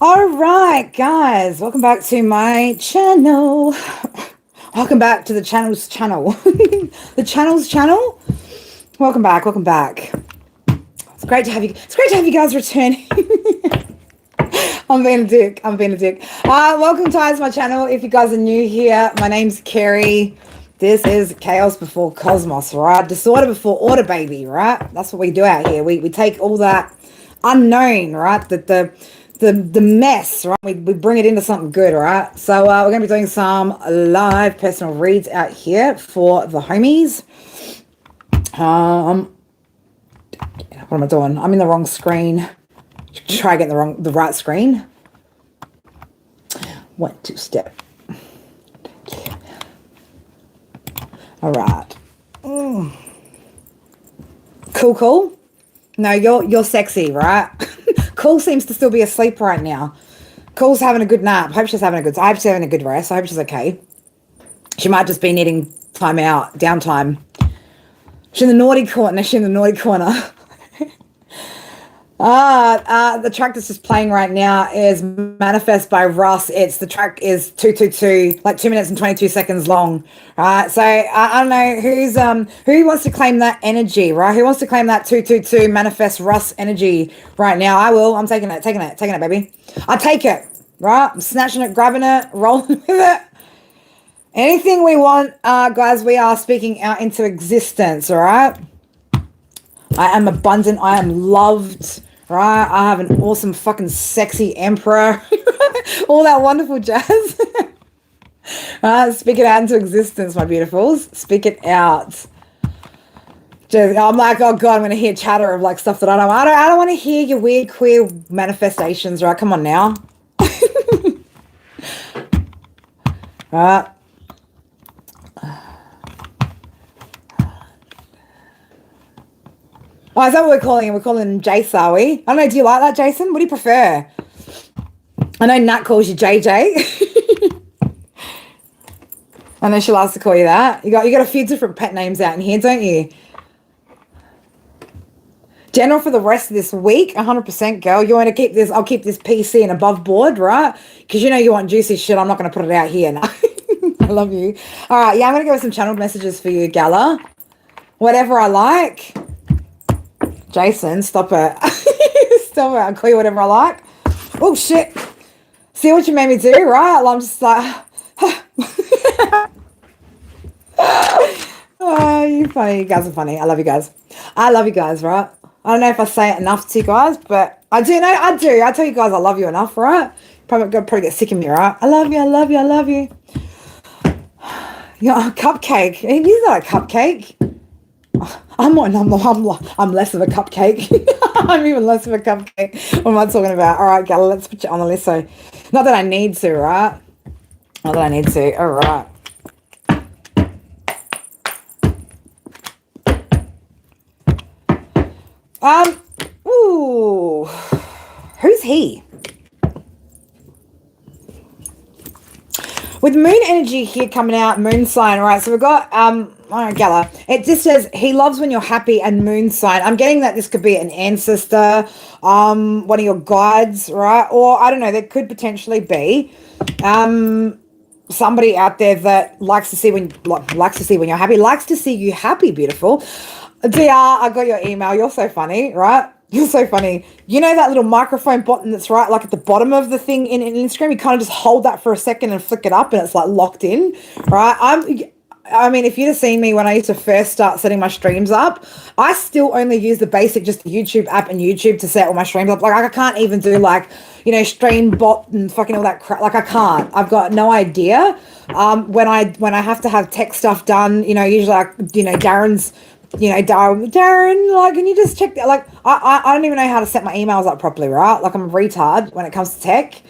All right, guys, welcome back to my channel. Welcome back to the channel's channel. The channel's channel. Welcome back. Welcome back. It's great to have you. It's great to have you guys returning. I'm being a dick. I'm being a dick. Welcome guys to my channel. If you guys are new here, my name's Kerry. This is chaos before cosmos, right? Disorder before order, baby, right? That's what we do out here. We take all that unknown, right? The mess, right? We bring it into something good, right? So we're going to be doing some live personal reads out here for the homies. What am I doing? I'm in the wrong screen. Try getting the right screen. 1, 2 step. All right. Cool. No, you're sexy, right? Cool seems to still be asleep right now. Cool's having a good nap. I hope she's having a good rest. I hope she's okay. She might just be needing time out, downtime. She's in the naughty corner. The track that's just playing right now is Manifest by Russ. The track is 222, like 2 minutes and 22 seconds long. Right. So I don't know who wants to claim that energy, right? Who wants to claim that 222 Manifest Russ energy right now? I will. I'm taking it, baby. I take it, right? I'm snatching it, grabbing it, rolling with it. Anything we want, guys, we are speaking out into existence, all right? I am abundant. I am loved, right? I have an awesome fucking sexy emperor. All that wonderful jazz. Speak it out into existence, my beautifuls. Speak it out. I'm like, oh God, I'm going to hear chatter of like stuff that I don't want to hear your weird queer manifestations, right? Come on now. Right. Oh, is that what we're calling him? We're calling him Jace, are we? I don't know. Do you like that, Jason? What do you prefer? I know Nat calls you JJ. I know she likes to call you that. You got a few different pet names out in here, don't you? General for the rest of this week, 100%, girl. You want to keep this? I'll keep this PC and above board, right? Because you know you want juicy shit. I'm not going to put it out here now. I love you. All right, yeah, I'm going to go with some channeled messages for you, Gala. Whatever I like. Jason, stop it. Stop it. I'll call you whatever I like. Oh, shit. See what you made me do, right? I'm just like... Oh, you're funny. You guys are funny. I love you guys. I love you guys, right? I don't know if I say it enough to you guys, but I do. No, I do. I tell you guys I love you enough, right? Probably get sick of me, right? I love you. I love you. I love you. You're a cupcake. He's not a cupcake. I'm less of a cupcake. I'm even less of a cupcake. What am I talking about? All right, Gala, let's put you on the list. So, not that I need to, right? Not that I need to. All right. Ooh. Who's he? With moon energy here coming out, moon sign, right? So we've got, all right, Gala. It just says, he loves when you're happy, and moon sign. I'm getting that this could be an ancestor, one of your guides, right? Or, I don't know, there could potentially be somebody out there that likes to see when you're happy, likes to see you happy, beautiful. DR, I got your email. You're so funny, right? You're so funny. You know that little microphone button that's right, like at the bottom of the thing in Instagram? You kind of just hold that for a second and flick it up and it's like locked in, right? I mean, if you'd have seen me when I used to first start setting my streams up, I still only use the basic, just the YouTube app and YouTube to set all my streams up. Like, I can't even do like, stream bot and fucking all that crap. Like, I can't. I've got no idea. When I have to have tech stuff done, usually like, Darren's, Darren, like, can you just check that? Like, I don't even know how to set my emails up properly, right? Like, I'm a retard when it comes to tech.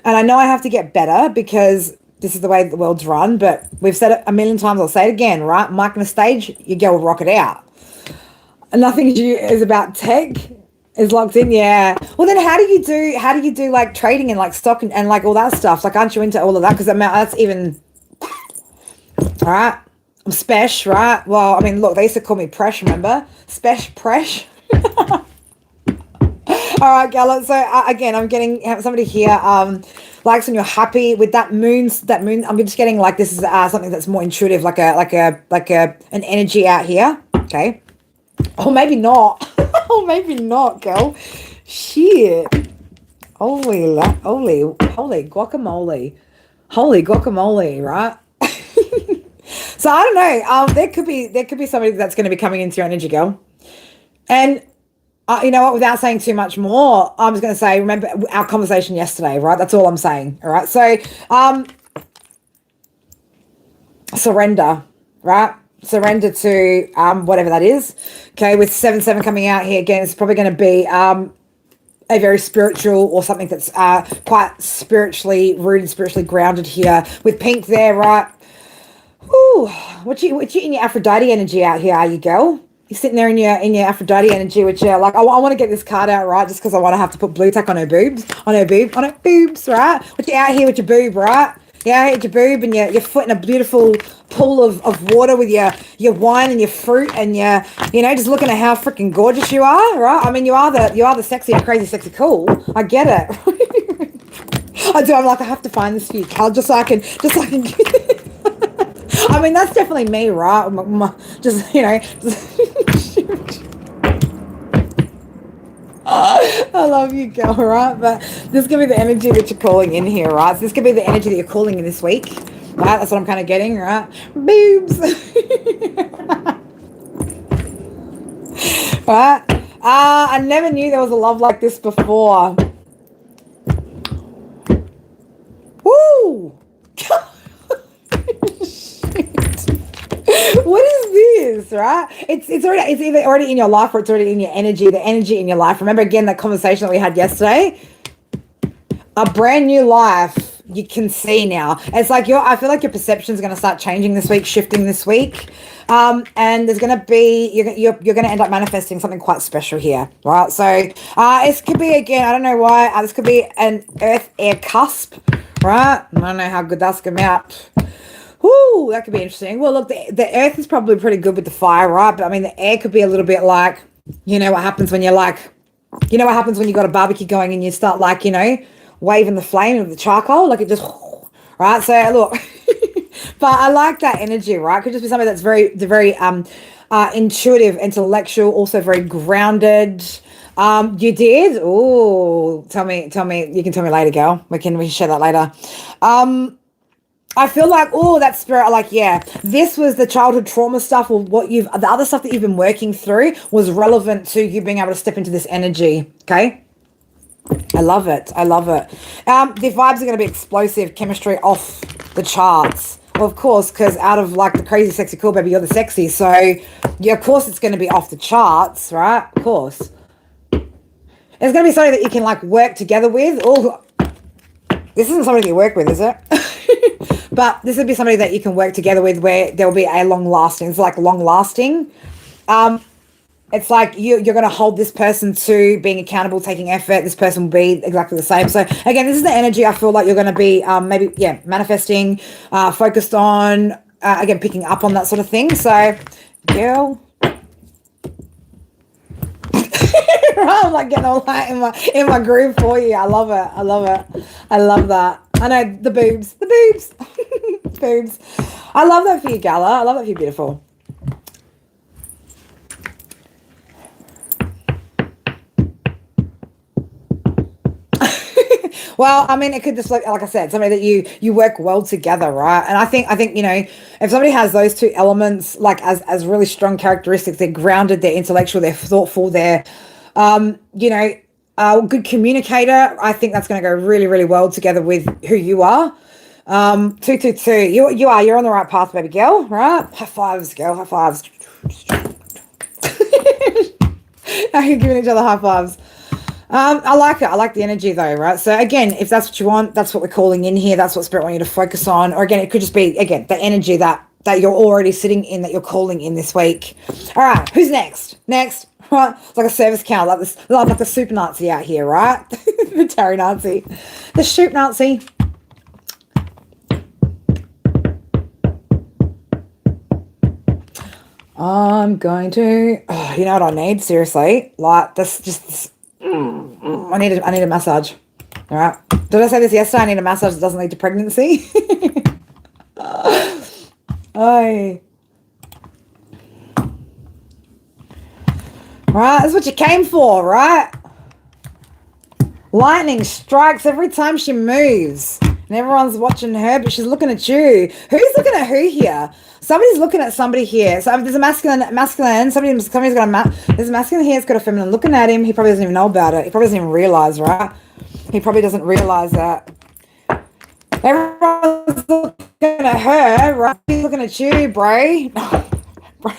And I know I have to get better because this is the way the world's run, but we've said it a million times. I'll say it again, right? Mic on the stage, your girl will rock it out. And nothing is about tech is locked in. Yeah. Well, then how do you do like trading and like stock and like all that stuff? Like, aren't you into all of that? Because that's even, all right. I'm Spesh, right? Well, I mean, look, they used to call me Presh, remember? Spesh, Presh. All All right, Gala. So again, I'm getting somebody here. Likes when you're happy with that moon. That moon. I'm just getting like this is something that's more intuitive, like an energy out here. Okay, or maybe not. Or maybe not, girl. Shit. Holy guacamole. Holy guacamole, right? So I don't know. There could be somebody that's going to be coming into your energy, girl. And you know what? Without saying too much more, I'm just going to say, remember our conversation yesterday, right? That's all I'm saying. All right. So surrender, right? Surrender to whatever that is. Okay. With 7-7 coming out here again, it's probably going to be a very spiritual or something that's quite spiritually rooted, spiritually grounded here. With pink there, right? Ooh, what you in your Aphrodite energy out here, are you, girl? You're sitting there in your Aphrodite energy, which like I want to get this card out, right? Just because I want to have to put blue tack on her boobs, on her boobs, right? But you're out here with your boob, right? You're out here with your boob and your foot in a beautiful pool of water with your wine and your fruit and your just looking at how freaking gorgeous you are, right? I mean, you are the sexy, crazy, sexy, cool. I get it. I do. I'm like, I have to find this for you, Cal, just so I can. I mean, that's definitely me, right? I love you, girl, right? But this could be the energy that you're calling in here, right? So this could be the energy that you're calling in this week, right? That's what I'm kind of getting, right? Boobs. Right? I never knew there was a love like this before. Woo! What is this, right? It's either already in your life or it's already in your energy. The energy in your life. Remember again that conversation that we had yesterday. A brand new life you can see now. It's like I feel like your perception is going to start changing this week, shifting this week, and there's going to be you're going to end up manifesting something quite special here, right? So it could be again. I don't know why. This could be an Earth Air cusp, right? I don't know how good that's going to be out. Whoo, that could be interesting. Well, look, the earth is probably pretty good with the fire, right? But I mean, the air could be a little bit like, what happens when you're like, what happens when you got a barbecue going and you start like, waving the flame of the charcoal, like it just, right? So look, but I like that energy, right? Could just be something that's very intuitive, intellectual, also very grounded. You did? Oh, tell me. You can tell me later, girl. We can share that later. I feel like, that spirit, like, yeah, this was the childhood trauma stuff or the other stuff that you've been working through was relevant to you being able to step into this energy, okay? I love it. The vibes are going to be explosive, chemistry off the charts. Well, of course, because out of, like, the crazy, sexy, cool, baby, you're the sexy. So, yeah, of course it's going to be off the charts, right? Of course. It's going to be something that you can, like, work together with. Oh, this isn't somebody you work with, is it? But this would be somebody that you can work together with where there will be a long-lasting. It's like long-lasting. It's like you're going to hold this person to being accountable, taking effort. This person will be exactly the same. So, again, this is the energy I feel like you're going to be manifesting, focused on, again, picking up on that sort of thing. So, girl. I'm like getting all that in my groove for you. I love it. I love that. I know the boobs. Boobs. I love that for you, Gala. I love that for you, beautiful. Well, I mean, it could just like I said, somebody that you work well together, right? And I think if somebody has those two elements like as really strong characteristics, they're grounded, they're intellectual, they're thoughtful, they're good communicator. I think that's going to go really, really well together with who you are. 222. You're on the right path, baby girl. Right? High fives, girl. High fives. You're giving each other high fives. I like it. I like the energy though, right? So again, if that's what you want, that's what we're calling in here. That's what Spirit want you to focus on. Or again, it could just be, again, the energy that you're already sitting in, that you're calling in this week. All right, who's next? Next, right? It's like a service cow, like the super Nazi out here, right? The tarot Nazi. The shoot Nazi. I'm going to, you know what I need? Seriously, like this, just this. I need a massage. All right. Did I say this yesterday? I need a massage that doesn't lead to pregnancy. Oh. Right, that's what you came for, right? Lightning strikes every time she moves. And everyone's watching her, but she's looking at you. Who's looking at who here? Somebody's looking at somebody here. So there's a masculine, somebody's got there's a masculine here, it's got a feminine looking at him. He probably doesn't even know about it. He probably doesn't even realize, right? He probably doesn't realize that. Everyone's looking at her, right? He's looking at you, bro. Bro.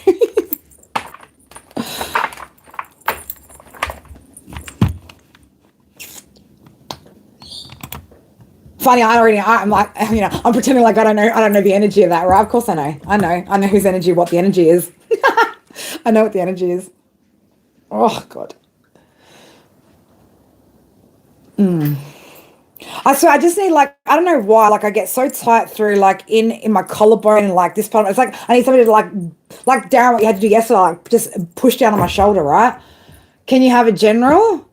Funny, I'm like, I'm pretending like I don't know the energy of that, right? Of course I know. I know whose energy, what the energy is. I know what the energy is. Oh God. I swear, I just need I don't know why, I get so tight through in my collarbone and this part. It's like I need somebody to like Darren, what you had to do yesterday, just push down on my shoulder, right? Can you have a general?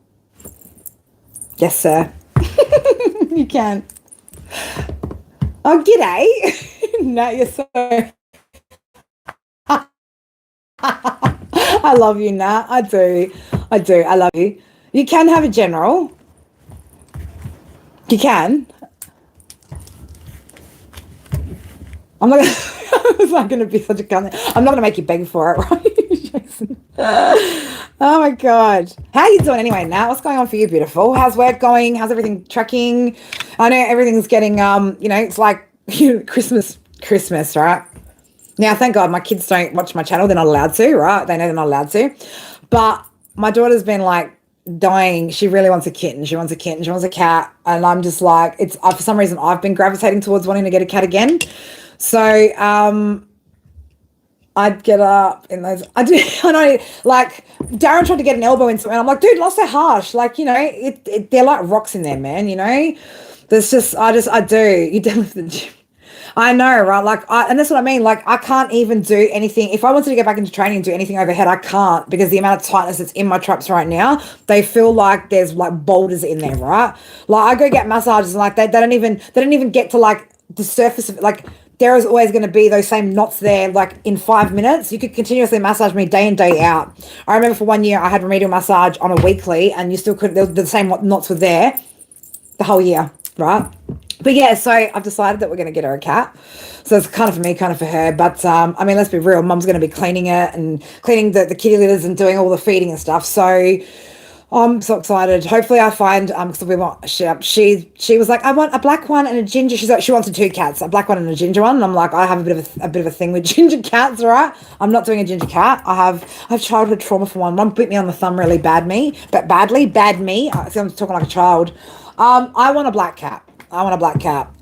Yes, sir. You can. Oh, g'day. No, you're so... I love you, Nat. I do. I love you. You can have a general. You can. I'm not gonna... It's not going to be such a cunt. I'm not going to make you beg for it, right, Jason? Oh, my God. How are you doing anyway, Nat? What's going on for you, beautiful? How's work going? How's everything tracking? I know everything's getting, it's like Christmas, right? Now, thank God my kids don't watch my channel. They're not allowed to, right? They know they're not allowed to. But my daughter's been dying. She really wants a kitten. She wants a kitten. She wants a cat. And I'm just for some reason, I've been gravitating towards wanting to get a cat again. So, I'd get up in those. I do. I know. Darren tried to get an elbow into it, and I'm like, dude, not so harsh. They're like rocks in there, man. There's just. I do. You definitely. I know, right? And that's what I mean. I can't even do anything. If I wanted to get back into training and do anything overhead, I can't because the amount of tightness that's in my traps right now, they feel like there's boulders in there, right? I go get massages and they don't even get to the surface of it. There is always going to be those same knots there, in 5 minutes. You could continuously massage me day in, day out. I remember for 1 year, I had remedial massage on a weekly, and you still couldn't, the same knots were there the whole year, right? But yeah, so I've decided that we're going to get her a cat. So it's kind of for me, kind of for her. But, let's be real. Mum's going to be cleaning it and cleaning the kitty litters and doing all the feeding and stuff. So I'm so excited. Hopefully I find because we want she was like, I want a black one and a ginger. She wanted 2 cats, a black one and a ginger one. And I'm like, I have a bit of a thing with ginger cats, all right? I'm not doing a ginger cat. I have childhood trauma for one. One bit me on the thumb really bad me. I see, I'm talking like a child. I want a black cat.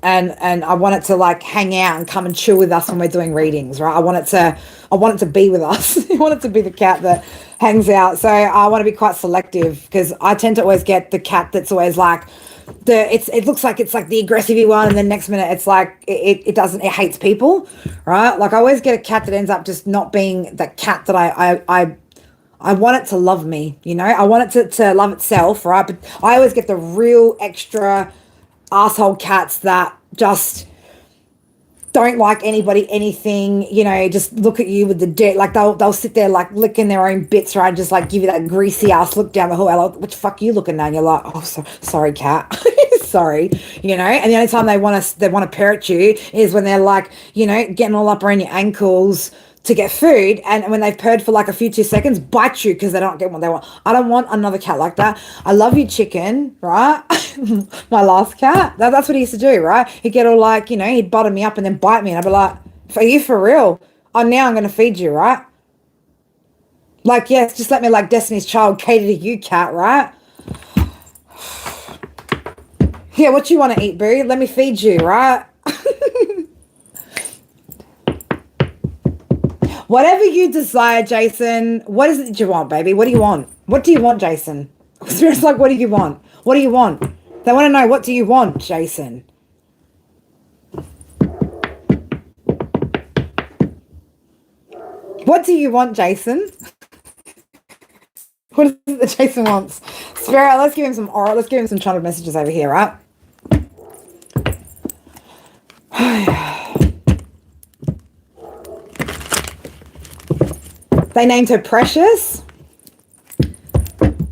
And I want it to hang out and come and chill with us when we're doing readings, right? I want it to be with us. I want it to be the cat that hangs out. So I want to be quite selective because I tend to always get the cat that's always it looks like it's the aggressive one, and then next minute it's it hates people, right? I always get a cat that ends up just not being the cat that I want it to love me, I want it to love itself, right? But I always get the real extra asshole cats that just don't like anybody, anything, just look at you with the dirt. They'll sit there licking their own bits, right? Just give you that greasy ass look down the hall. What the fuck are you looking at? And you're like, oh, sorry, cat. Sorry, and the only time they want to parrot you is when they're getting all up around your ankles to get food, and when they've purred for a few 2 seconds, bite you because they don't get what they want. I don't want another cat like that. I love you, chicken, right? My last cat, that's what he used to do, right? He'd get all he'd bottom me up and then bite me, and I'd be like, are you for real? Oh, now I'm going to feed you, right? Yes, just let me Destiny's Child cater to you, cat, right? Yeah, what you want to eat, boo? Let me feed you, right? Whatever you desire, Jason. What is it that you want, baby? What do you want? What do you want, Jason? Spirit's what do you want? What do you want? They want to know, what do you want, Jason? What do you want, Jason? What is it that Jason wants? Spirit, let's give him some oral. Let's give him some channeled messages over here, right? They named her Precious.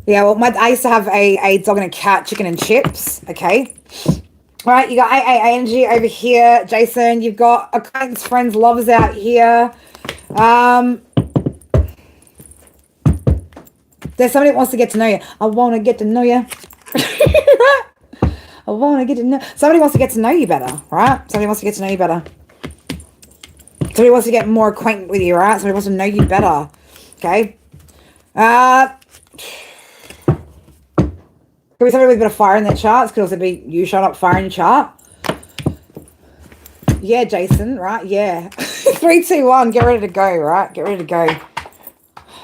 Yeah, well, I used to have a dog and a cat, chicken and chips. Okay. All right, you got AA energy over here, Jason. You've got acquaintance, friends, lovers out here. There's somebody that wants to get to know you. I want to get to know you. I want to get to know. Somebody wants to get to know you better, right? Somebody wants to get to know you better. Somebody wants to get more acquainted with you, right? Somebody wants to know you better. Okay. Could be somebody with a bit of fire in their charts. Could also be you showing up fire in your chart. Yeah, Jason, right? Yeah. 3, 2, 1. Get ready to go, right? Get ready to go.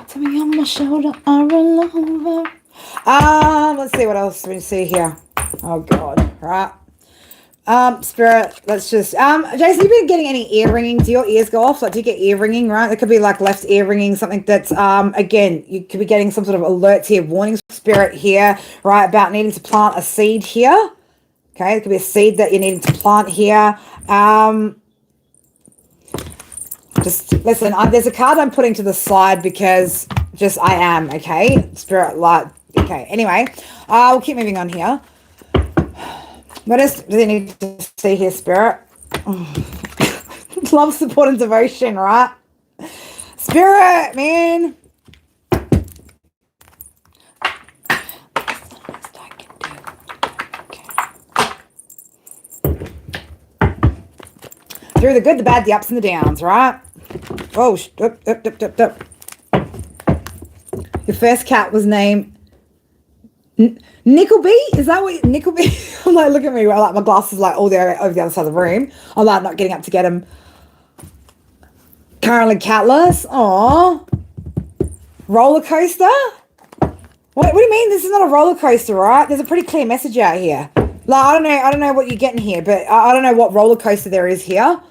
Tell me on my shoulder, I roll over. Let's see what else we see here. Oh God, right. Spirit, let's just Jason, you been getting any ear ringing? Do your ears go off? Like, do you get ear ringing, right? It could be like left ear ringing, something that's again, you could be getting some sort of alerts here, warnings, Spirit here, right, about needing to plant a seed here. Okay, it could be a seed that you're needing to plant here. Just listen, there's a card I'm putting to the side because just I am, okay? Spirit, light, okay. Anyway, we'll keep moving on here. What else do they need to see here, Spirit? Love, support, and devotion, right? Spirit, man. Through the good, the bad, the ups, and the downs, right? Oh, up. Your first cat was named Nickelby? Is that what Nickelby? I'm like, look at me. Like, my glasses like all there over the other side of the room. I'm like not getting up to get him. Currently catless. Aw. Roller coaster? What do you mean? This is not a roller coaster, right? There's a pretty clear message out here. Like, I don't know what you're getting here, but I don't know what roller coaster there is here.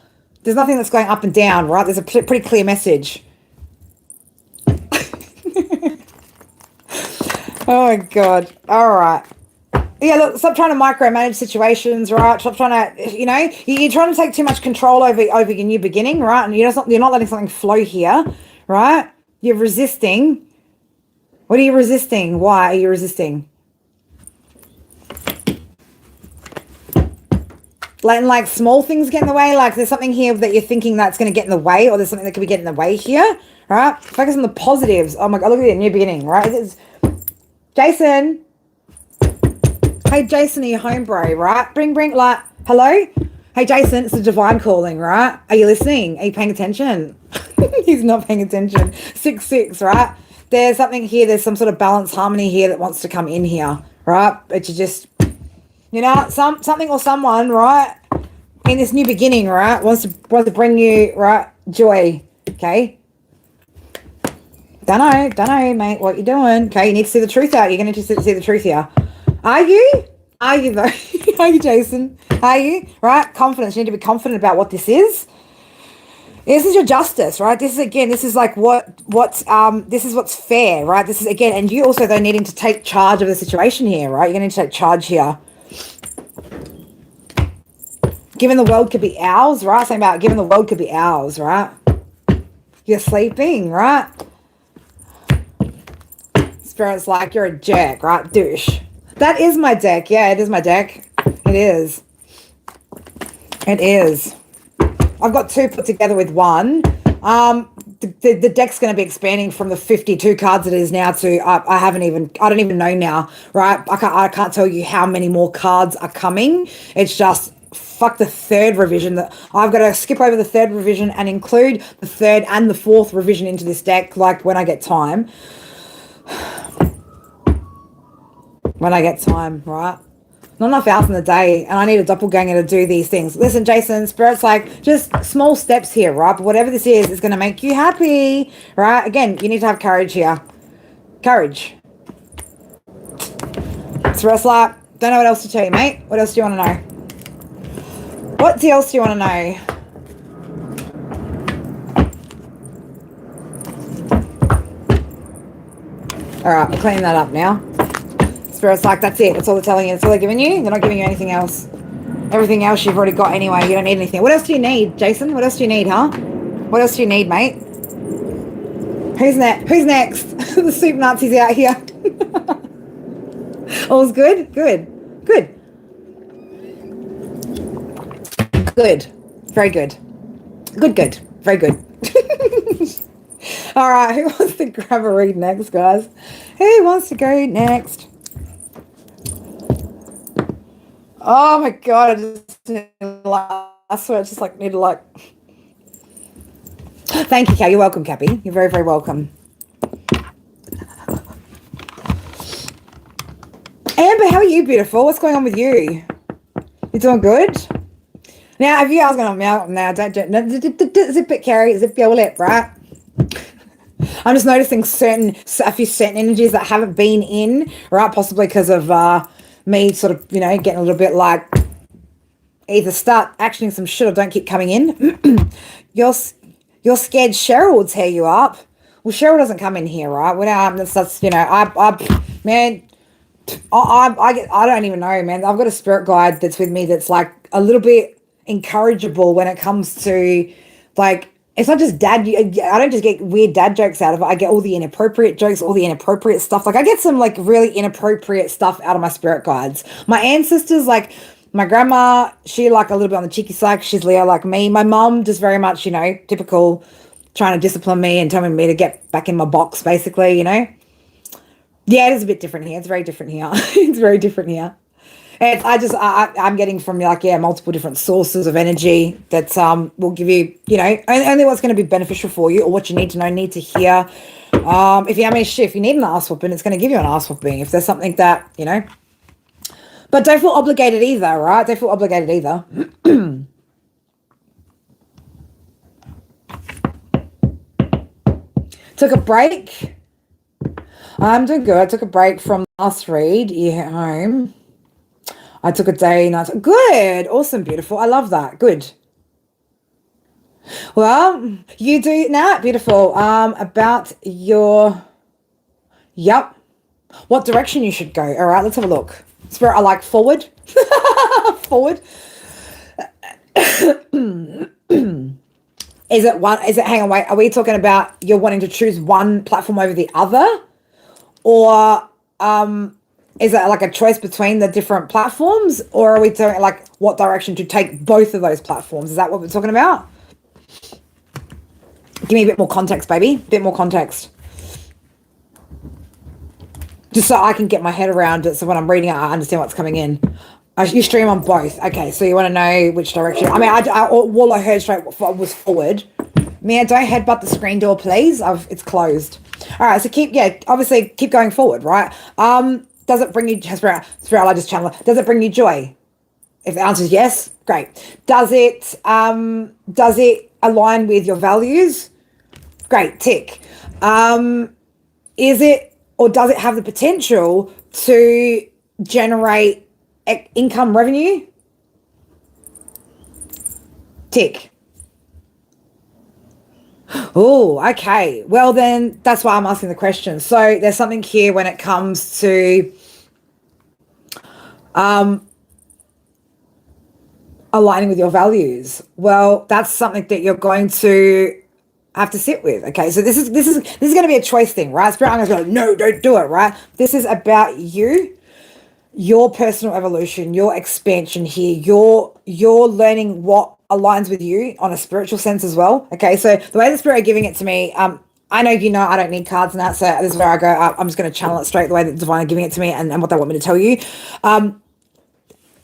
There's nothing that's going up and down, right? There's a pretty clear message. Oh my God. All right. Yeah, look, stop trying to micromanage situations, right? Stop trying to, you're trying to take too much control over your new beginning, right? And you're not letting something flow here, right? You're resisting. What are you resisting? Why are you resisting? Letting like small things get in the way, like there's something here that you're thinking that's going to get in the way, or there's something that could be getting in the way here, right? Focus on the positives. Oh my God, look at the new beginning, right? It's Jason. Hey, Jason, are you home, bro, right? Bring, like, hello? Hey, Jason, it's the divine calling, right? Are you listening? Are you paying attention? He's not paying attention. 6-6, right? There's something here. There's some sort of balance, harmony here that wants to come in here, right? But you just, something or someone, right, in this new beginning, right, wants to bring you, right, joy, okay? Don't know, mate, what you're doing. Okay, you need to see the truth out. You're going to see the truth here. Are you? Are you, though? Are you, Jason? Are you? Right? Confidence. You need to be confident about what this is. This is your justice, right? This is, again, this is like this is what's fair, right? This is, again, and you also, though, needing to take charge of the situation here, right? You're going to take charge here. Given the world could be ours, right? Saying about given the world could be ours, right? You're sleeping, right? Spirit's like, you're a jerk, right? Douche. That is my deck. Yeah, it is my deck. It is. It is. I've got 2 put together with 1. The deck's going to be expanding from the 52 cards it is now to, I don't even know now, right? I can't tell you how many more cards are coming. It's just, fuck the 3rd revision. That I've got to skip over the 3rd revision and include the 3rd and the 4th revision into this deck, like when I get time. When I get time, right? Not enough hours in the day, and I need a doppelganger to do these things. Listen, Jason, Spirit's like, just small steps here, right? But whatever this is going to make you happy, right? Again, you need to have courage here. Courage. Spirit's like, don't know what else to tell you, mate. What else do you want to know? What else do you want to know? All right, we're cleaning that up now. Spirit's like, that's it. That's all they're telling you. That's all they're giving you. They're not giving you anything else. Everything else you've already got anyway. You don't need anything. What else do you need, Jason? What else do you need, huh? What else do you need, mate? Who's next? Who's next? The soup Nazi's out here. All's good? Good. Good. Good. Very good. Good. Very good. All right, who wants to grab a read next, guys? Who wants to go next? Oh my God, I swear I just like need to like. Thank you, Kay. You're welcome, Cappy. You're very, very welcome. Amber, how are you, beautiful? What's going on with you? You doing good? Now, if you are going to now, don't zip it, Carrie, zip your lip, right? I'm just noticing a few certain energies that haven't been in, right? Possibly because of me sort of, getting a little bit like either start actioning some shit or don't keep coming in. You're scared Cheryl will tear you up. Well, Cheryl doesn't come in here, right? That's man, I don't even know, man. I've got a spirit guide that's with me that's like a little bit encourageable when it comes to like, it's not just dad. I don't just get weird dad jokes out of it. I get all the inappropriate jokes, all the inappropriate stuff. Like I get some like really inappropriate stuff out of my spirit guides. My ancestors, like my grandma, she like a little bit on the cheeky side. She's Leo like me. My mom just very much, typical trying to discipline me and telling me to get back in my box, basically, Yeah, it is a bit different here. It's very different here. It's very different here. And I'm getting from multiple different sources of energy that will give you, only what's going to be beneficial for you or what you need to know, need to hear. If you need an ass whooping, it's going to give you an ass whooping. If there's something that, but don't feel obligated either, right? Don't feel obligated either. Took a break. I'm doing good. I took a break from last read. You're home. I took a day and good. Awesome. Beautiful. I love that. Good. Well, you do now. Beautiful. About your, yep. What direction you should go. All right. Let's have a look. Spirit, I like forward. Forward. Hang on, wait. Are we talking about you're wanting to choose one platform over the other? Or, is it like a choice between the different platforms, or are we doing like what direction to take both of those platforms? Is that what we're talking about? Give me a bit more context, baby. A bit more context. Just so I can get my head around it. So when I'm reading it, I understand what's coming in. You stream on both. Okay, so you want to know which direction. I mean, all I heard straight was forward. Man, don't headbutt the screen door, please. It's closed. All right, so obviously keep going forward, right? Does it bring you, Spirit, I just channel, does it bring you joy? If the answer is yes, great. Does it align with your values? Great, tick. Is it, or does it have the potential to generate income revenue? Tick. Oh, okay. Well, then that's why I'm asking the question. So there's something here when it comes to aligning with your values. Well, that's something that you're going to have to sit with. Okay, so this is going to be a choice thing, right? Spirit, I'm going to go, no, don't do it, right? This is about you, your personal evolution, your expansion here. You're learning what aligns with you on a spiritual sense as well. Okay, so the way the Spirit are giving it to me, I know I don't need cards and that, so this is where I go, I'm just going to channel it straight the way that the Divine are giving it to me and what they want me to tell you.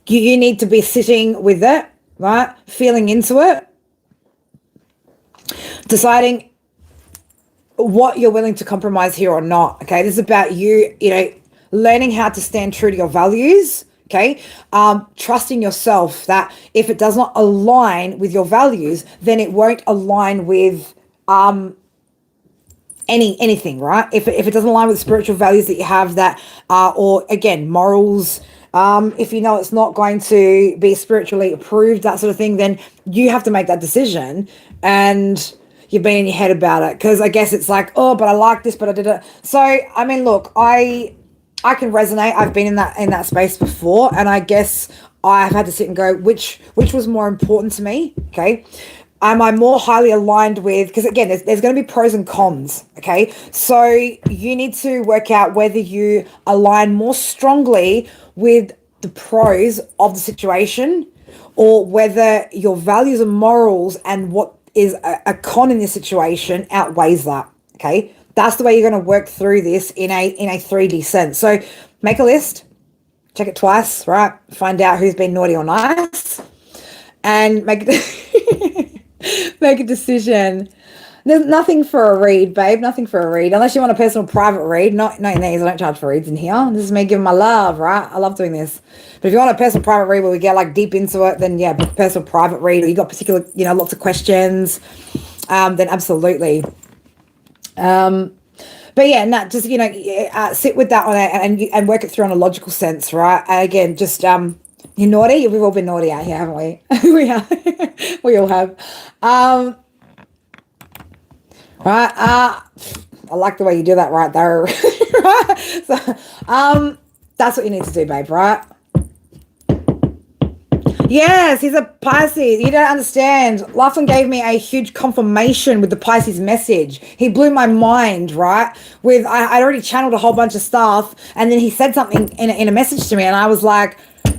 You need to be sitting with it, right? Feeling into it, deciding what you're willing to compromise here or not. Okay, this is about you, learning how to stand true to your values. Okay, trusting yourself that if it does not align with your values, then it won't align with anything, right? If it doesn't align with spiritual values that you have, that or again morals, if it's not going to be spiritually approved, that sort of thing, then you have to make that decision. And you've been in your head about it, because I guess it's like, oh, but I like this, but I did it. So I mean, look, I can resonate. I've been in that space before, and I guess I've had to sit and go, which was more important to me. Okay, am I more highly aligned with, because again, there's going to be pros and cons. Okay, so you need to work out whether you align more strongly with the pros of the situation, or whether your values and morals and what is a con in this situation outweighs that. Okay, that's the way you're going to work through this in a 3D sense. So make a list, check it twice, right? Find out who's been naughty or nice, and make a decision. There's nothing for a read, babe. Nothing for a read, unless you want a personal private read. Not in these. I don't charge for reads in here. This is me giving my love, right? I love doing this. But if you want a personal private read where we get like deep into it, then yeah, personal private read, or you got particular, lots of questions, then absolutely. But yeah, just sit with that on it and work it through on a logical sense, right? And again, just you're naughty. We've all been naughty out here, haven't we? We have. We all have. Right. I like the way you do that right there. Right? So, that's what you need to do, babe, right? Yes, he's a Pisces. You don't understand. Laughlin gave me a huge confirmation with the Pisces message. He blew my mind, right? I'd already channeled a whole bunch of stuff, and then he said something in a message to me, and I was like,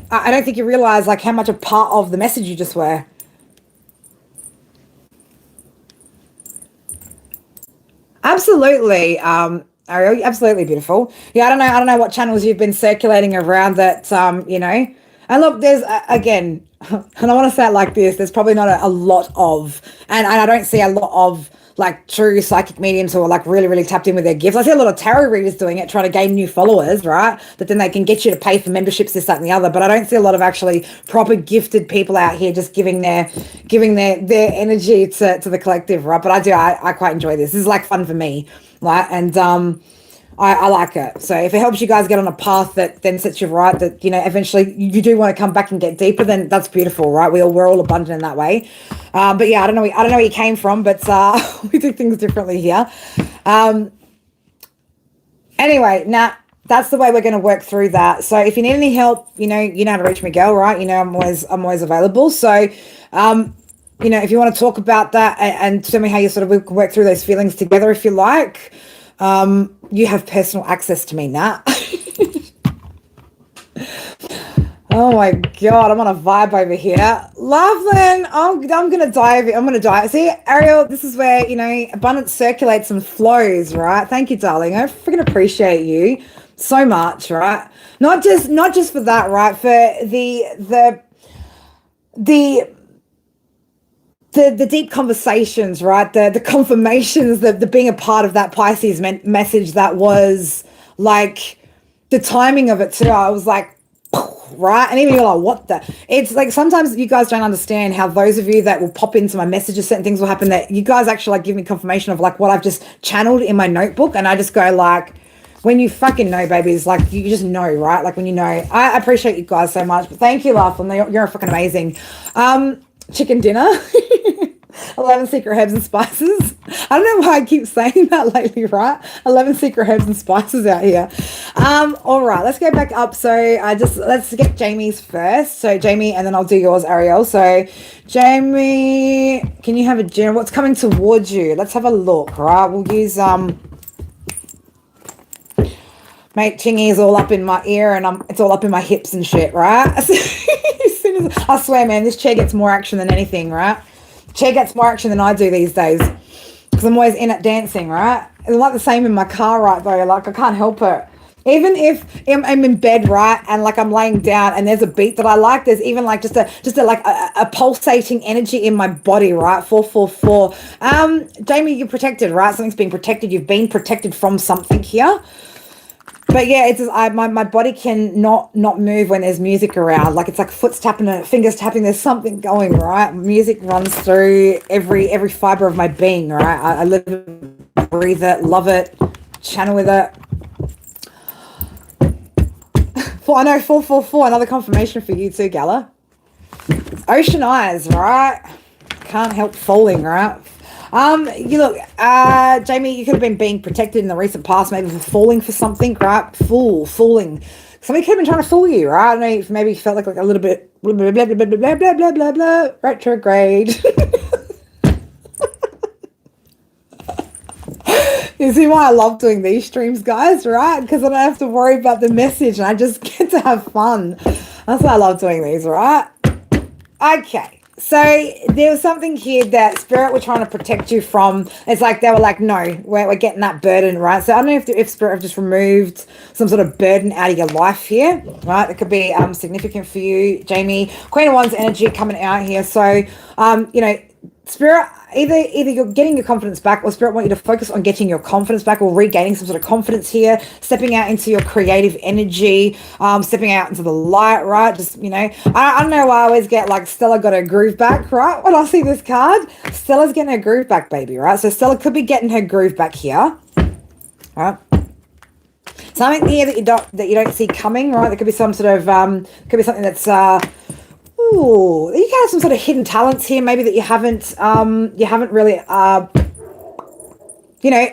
I don't think you realize like how much a part of the message you just were. Absolutely, Ariel, absolutely beautiful. Yeah, I don't know what channels you've been circulating around that, And look, there's again, and I want to say it like this: there's probably not a lot of, and I don't see a lot of like true psychic mediums who are like really, really tapped in with their gifts. I see a lot of tarot readers doing it, trying to gain new followers, right? That then they can get you to pay for memberships, this, that, and the other. But I don't see a lot of actually proper gifted people out here just giving their energy to the collective, right? But I quite enjoy this. This is like fun for me, right? And I like it. So if it helps you guys get on a path that then sets you right, that eventually you do want to come back and get deeper, then that's beautiful, right? We're all abundant in that way. But yeah, I don't know where you came from, but we do things differently here. Anyway, now that's the way we're going to work through that. So if you need any help, you know how to reach me, girl, right? I'm always available. So if you want to talk about that and tell me how you sort of work through those feelings together, if you like. You have personal access to me now. Oh my God, I'm on a vibe over here. Loveland, I'm going to dive. I'm going to dive. See, Ariel, this is where, abundance circulates and flows, right? Thank you, darling. I freaking appreciate you so much, right? Not just for that, right? For the deep conversations, right? The confirmations, the being a part of that Pisces message that was like the timing of it too. I was like, right? And even you're like, what the? It's like sometimes you guys don't understand how those of you that will pop into my messages, certain things will happen that you guys actually like give me confirmation of like what I've just channeled in my notebook. And I just go like, when you fucking know, babies, like you just know, right? Like when you know. I appreciate you guys so much. But thank you, Laughlin. You're fucking amazing. Chicken dinner. 11 secret herbs and spices. I don't know why I keep saying that lately, right? 11 secret herbs and spices out here. All right, let's go back up. So let's get Jamie's first. So Jamie, and then I'll do yours, Ariel. So Jamie, can you have a general? What's coming towards you? Let's have a look, right? We'll use mate, Chingy's all up in my ear and it's all up in my hips and shit, right? As soon as I swear, man, this chair gets more action than anything, right? Chair gets more action than I do these days because I'm always in it dancing, right? It's like the same in my car, right, though. Like, I can't help it. Even if I'm in bed, right, and like I'm laying down and there's a beat that I like, there's even like just a pulsating energy in my body, right? 444. Jamie, you're protected, right? Something's being protected. You've been protected from something here. But yeah, it's just, my body can not move when there's music around. Like it's like foot's tapping and fingers tapping. There's something going, right? Music runs through every fiber of my being, right? I live it, breathe it, love it, channel with it. I know 444. Another confirmation for you too, Gala. Ocean eyes, right? Can't help falling, right? You look, Jamie, you could have been being protected in the recent past, maybe for falling for something, right? Fooling. Somebody could have been trying to fool you, right? I don't know if maybe you felt like a little bit blah blah blah blah blah blah blah blah blah blah retrograde. You see why I love doing these streams, guys, right? Because I don't have to worry about the message and I just get to have fun. That's why I love doing these, right? Okay. So there was something here that Spirit were trying to protect you from. It's like they were like, no, we're getting that burden, right? So I don't know if Spirit have just removed some sort of burden out of your life here, right? It could be significant for you, Jamie. Queen of Wands energy coming out here. So, you know, Spirit, either you're getting your confidence back, or Spirit want you to focus on getting your confidence back or regaining some sort of confidence here, stepping out into your creative energy, stepping out into the light, right? Just, you know, I don't know why I always get like Stella got her groove back, right? When I see this card, Stella's getting her groove back, baby, right? So Stella could be getting her groove back here, right? Something here that you don't see coming, right? There could be some sort of could be something that's ooh, you can have some sort of hidden talents here, maybe that you haven't really you know,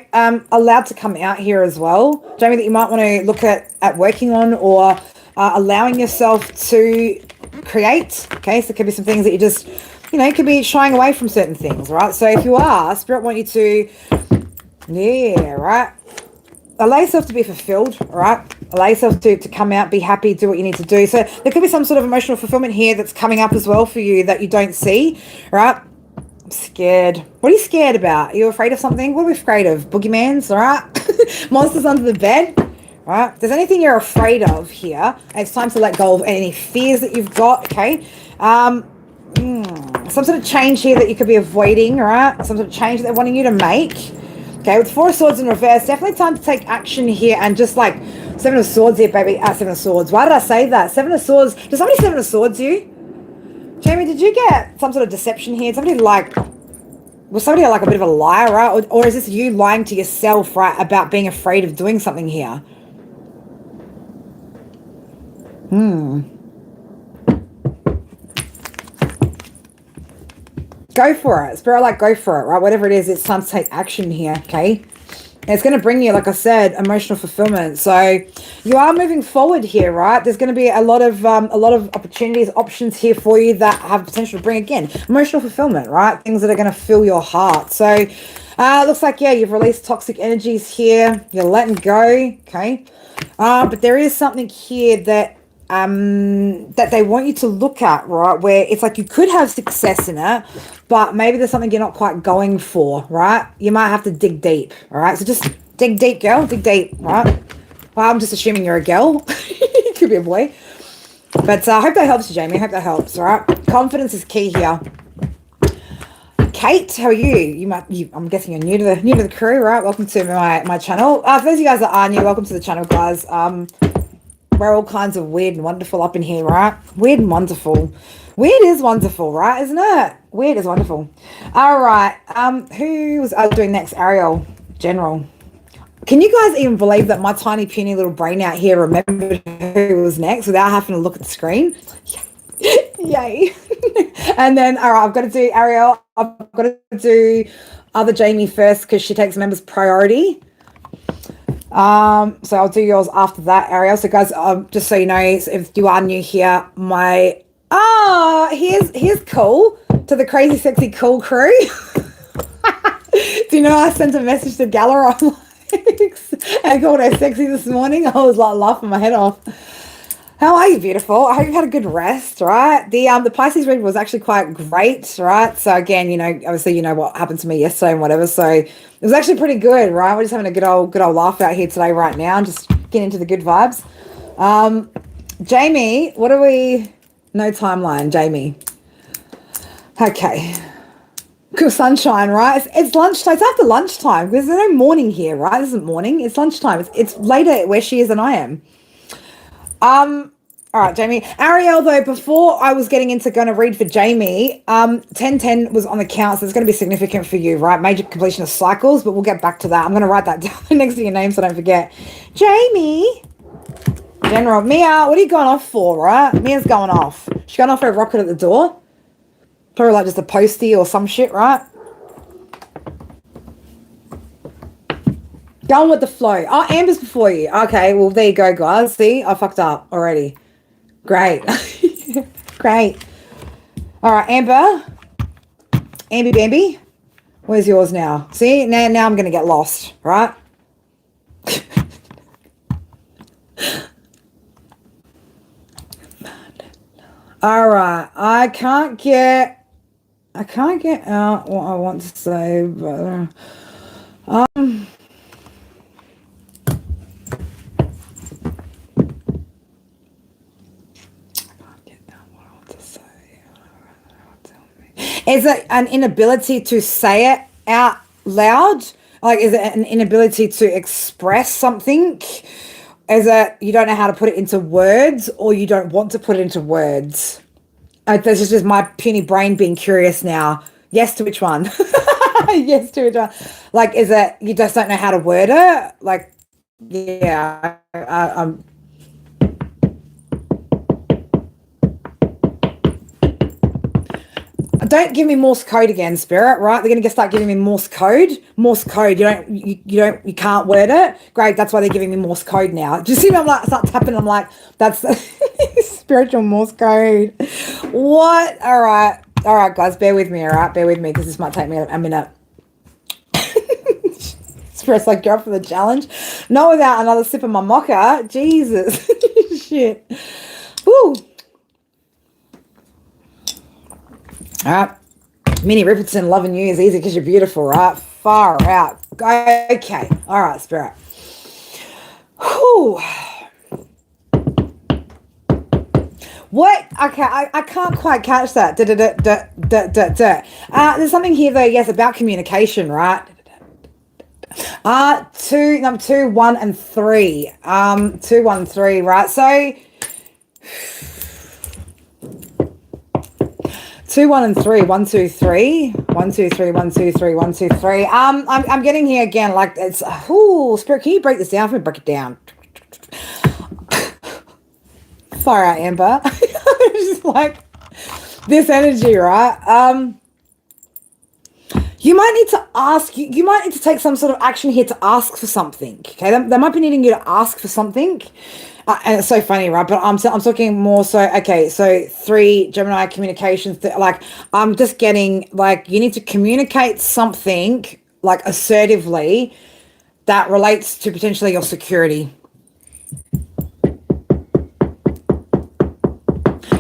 allowed to come out here as well, Jamie, that you might want to look at working on, or allowing yourself to create. Okay, so it could be some things that you just, you know, could be shying away from certain things, right? So if you are, Spirit want you to, yeah, right, allow yourself to be fulfilled, right? Allow yourself to come out, be happy, do what you need to do. So there could be some sort of emotional fulfillment here that's coming up as well for you that you don't see, right? I'm scared. What are you scared about? Are you afraid of something? What are we afraid of? Boogeyman's, all right? Monsters under the bed, right? If there's anything you're afraid of here, it's time to let go of any fears that you've got, okay? Some sort of change here that you could be avoiding, right? Some sort of change that they're wanting you to make. Okay, with Four of Swords in reverse, definitely time to take action here and just like Seven of Swords here, baby. Seven of Swords. Why did I say that? Seven of Swords. Does somebody Seven of Swords you? Jamie, did you get some sort of deception here? Was somebody like a bit of a liar, right? Or is this you lying to yourself, right, about being afraid of doing something here? Go for it. Spirit, like, go for it, right? Whatever it is, it's time to take action here, okay? And it's going to bring you, like I said, emotional fulfillment. So you are moving forward here, right? There's going to be a lot of opportunities, options here for you that have potential to bring, again, emotional fulfillment, right? Things that are going to fill your heart. So it looks like, yeah, you've released toxic energies here. You're letting go, okay? But there is something here that they want you to look at, right, where it's like you could have success in it, but maybe there's something you're not quite going for, right? You might have to dig deep, all right? So just dig deep, girl, dig deep, right? Well, I'm just assuming you're a girl. Could be a boy. But I hope that helps you, Jamie. I hope that helps, all right? Confidence is key here. Kate, how are you? I'm guessing you're new to the crew, right? Welcome to my channel. For those of you guys that are new, welcome to the channel, guys. We're all kinds of weird and wonderful up in here, right? Weird and wonderful. Weird is wonderful, right? Isn't it? Weird is wonderful. All right. Who was doing next? Ariel, General. Can you guys even believe that my tiny, puny little brain out here remembered who was next without having to look at the screen? Yay. And then, all right, I've got to do Ariel. I've got to do other Jamie first because she takes members priority. So I'll do yours after that, Ariel. So guys, just so you know, if you are new here, here's cool to the crazy sexy cool crew. Do you know I sent a message to Gala on and called her sexy this morning? I was like laughing my head off. How are you, beautiful? I hope you had a good rest, right? The Pisces read was actually quite great, right? So again, you know, obviously you know what happened to me yesterday and whatever. So it was actually pretty good, right? We're just having a good old laugh out here today, right now, and just getting into the good vibes. Jamie, what are we? No timeline, Jamie. Okay. Cool, sunshine, right? It's lunchtime. It's after lunchtime because there's no morning here, right? This isn't morning. It's lunchtime. It's later where she is than I am. All right, Jamie. Ariel, though, before I was getting into going to read for Jamie, 1010 was on the count, so it's going to be significant for you, right? Major completion of cycles, but we'll get back to that. I'm going to write that down next to your name so I don't forget. Jamie. General. Mia, what are you going off for, right? Mia's going off. She's going off for a rocket at the door. Probably like just a postie or some shit, right? Going with the flow. Oh, Amber's before you. Okay, well, there you go, guys. See, I fucked up already. Great. Great. All right, Amber. Amby Bambi. Where's yours now? See, now I'm going to get lost, right? All right. I can't get out what I want to say, but is it an inability to say it out loud? Like, is it an inability to express something? Is it you don't know how to put it into words, or you don't want to put it into words? This is just my puny brain being curious now. Yes to which one? Yes to which one? Like, is it you just don't know how to word it? Like, yeah, don't give me Morse code again, Spirit. Right? They're going to start giving me Morse code. Morse code. You can't word it. Great. That's why they're giving me Morse code now. Do you see me? I'm like, start tapping. I'm like, that's spiritual Morse code. What? All right, guys. Bear with me. All right, bear with me because this might take me a minute. Spirit's like, go up for the challenge. Not without another sip of my mocha. Jesus, shit. Woo. All right, Minnie Riperton, loving you is easy because you're beautiful, right? Far out. Okay. All right, Spirit. Whew. What? Okay, I can't quite catch that. There's something here though. Yes, about communication, right? Number 2, 1, and 3. 2, 1, 3, right? So 2, 1, and 3. 1, 2, 3. 1, 2, 3. 1, 2, 3. 1, 2, 3. I'm getting here again. Like it's. Spirit, can you break this down for me? Break it down. Far out, Amber. Just like this energy, right? You might need to ask. You might need to take some sort of action here to ask for something. Okay, they might be needing you to ask for something. And it's so funny, right? But I'm talking more so, okay, so 3, Gemini communications, like, I'm just getting, like, you need to communicate something, like, assertively that relates to potentially your security.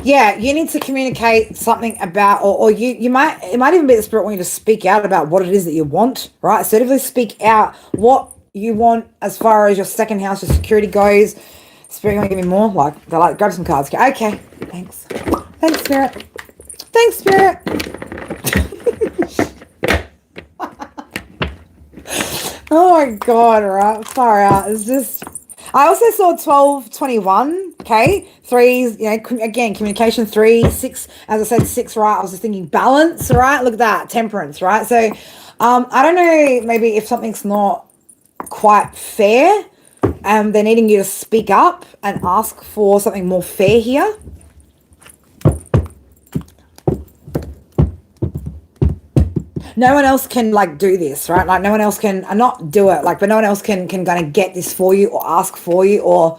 Yeah, you need to communicate something about, or it might even be the Spirit want you to speak out about what it is that you want, right? Assertively speak out what you want as far as your second house, your security goes. Spirit, you want to give me more? Like, they're like, grab some cards. Okay, thanks. Thanks, Spirit. Thanks, Spirit. Oh my God, right? Far out. It's just, I also saw 12, 21, okay? 3s, again, communication, 3, 6, as I said, 6, right? I was just thinking balance, right? Look at that, temperance, right? So, I don't know, maybe if something's not quite fair, they're needing you to speak up and ask for something more fair here. No one else can like do this, right? Like no one else can not do it, like, but no one else can kind of get this for you or ask for you or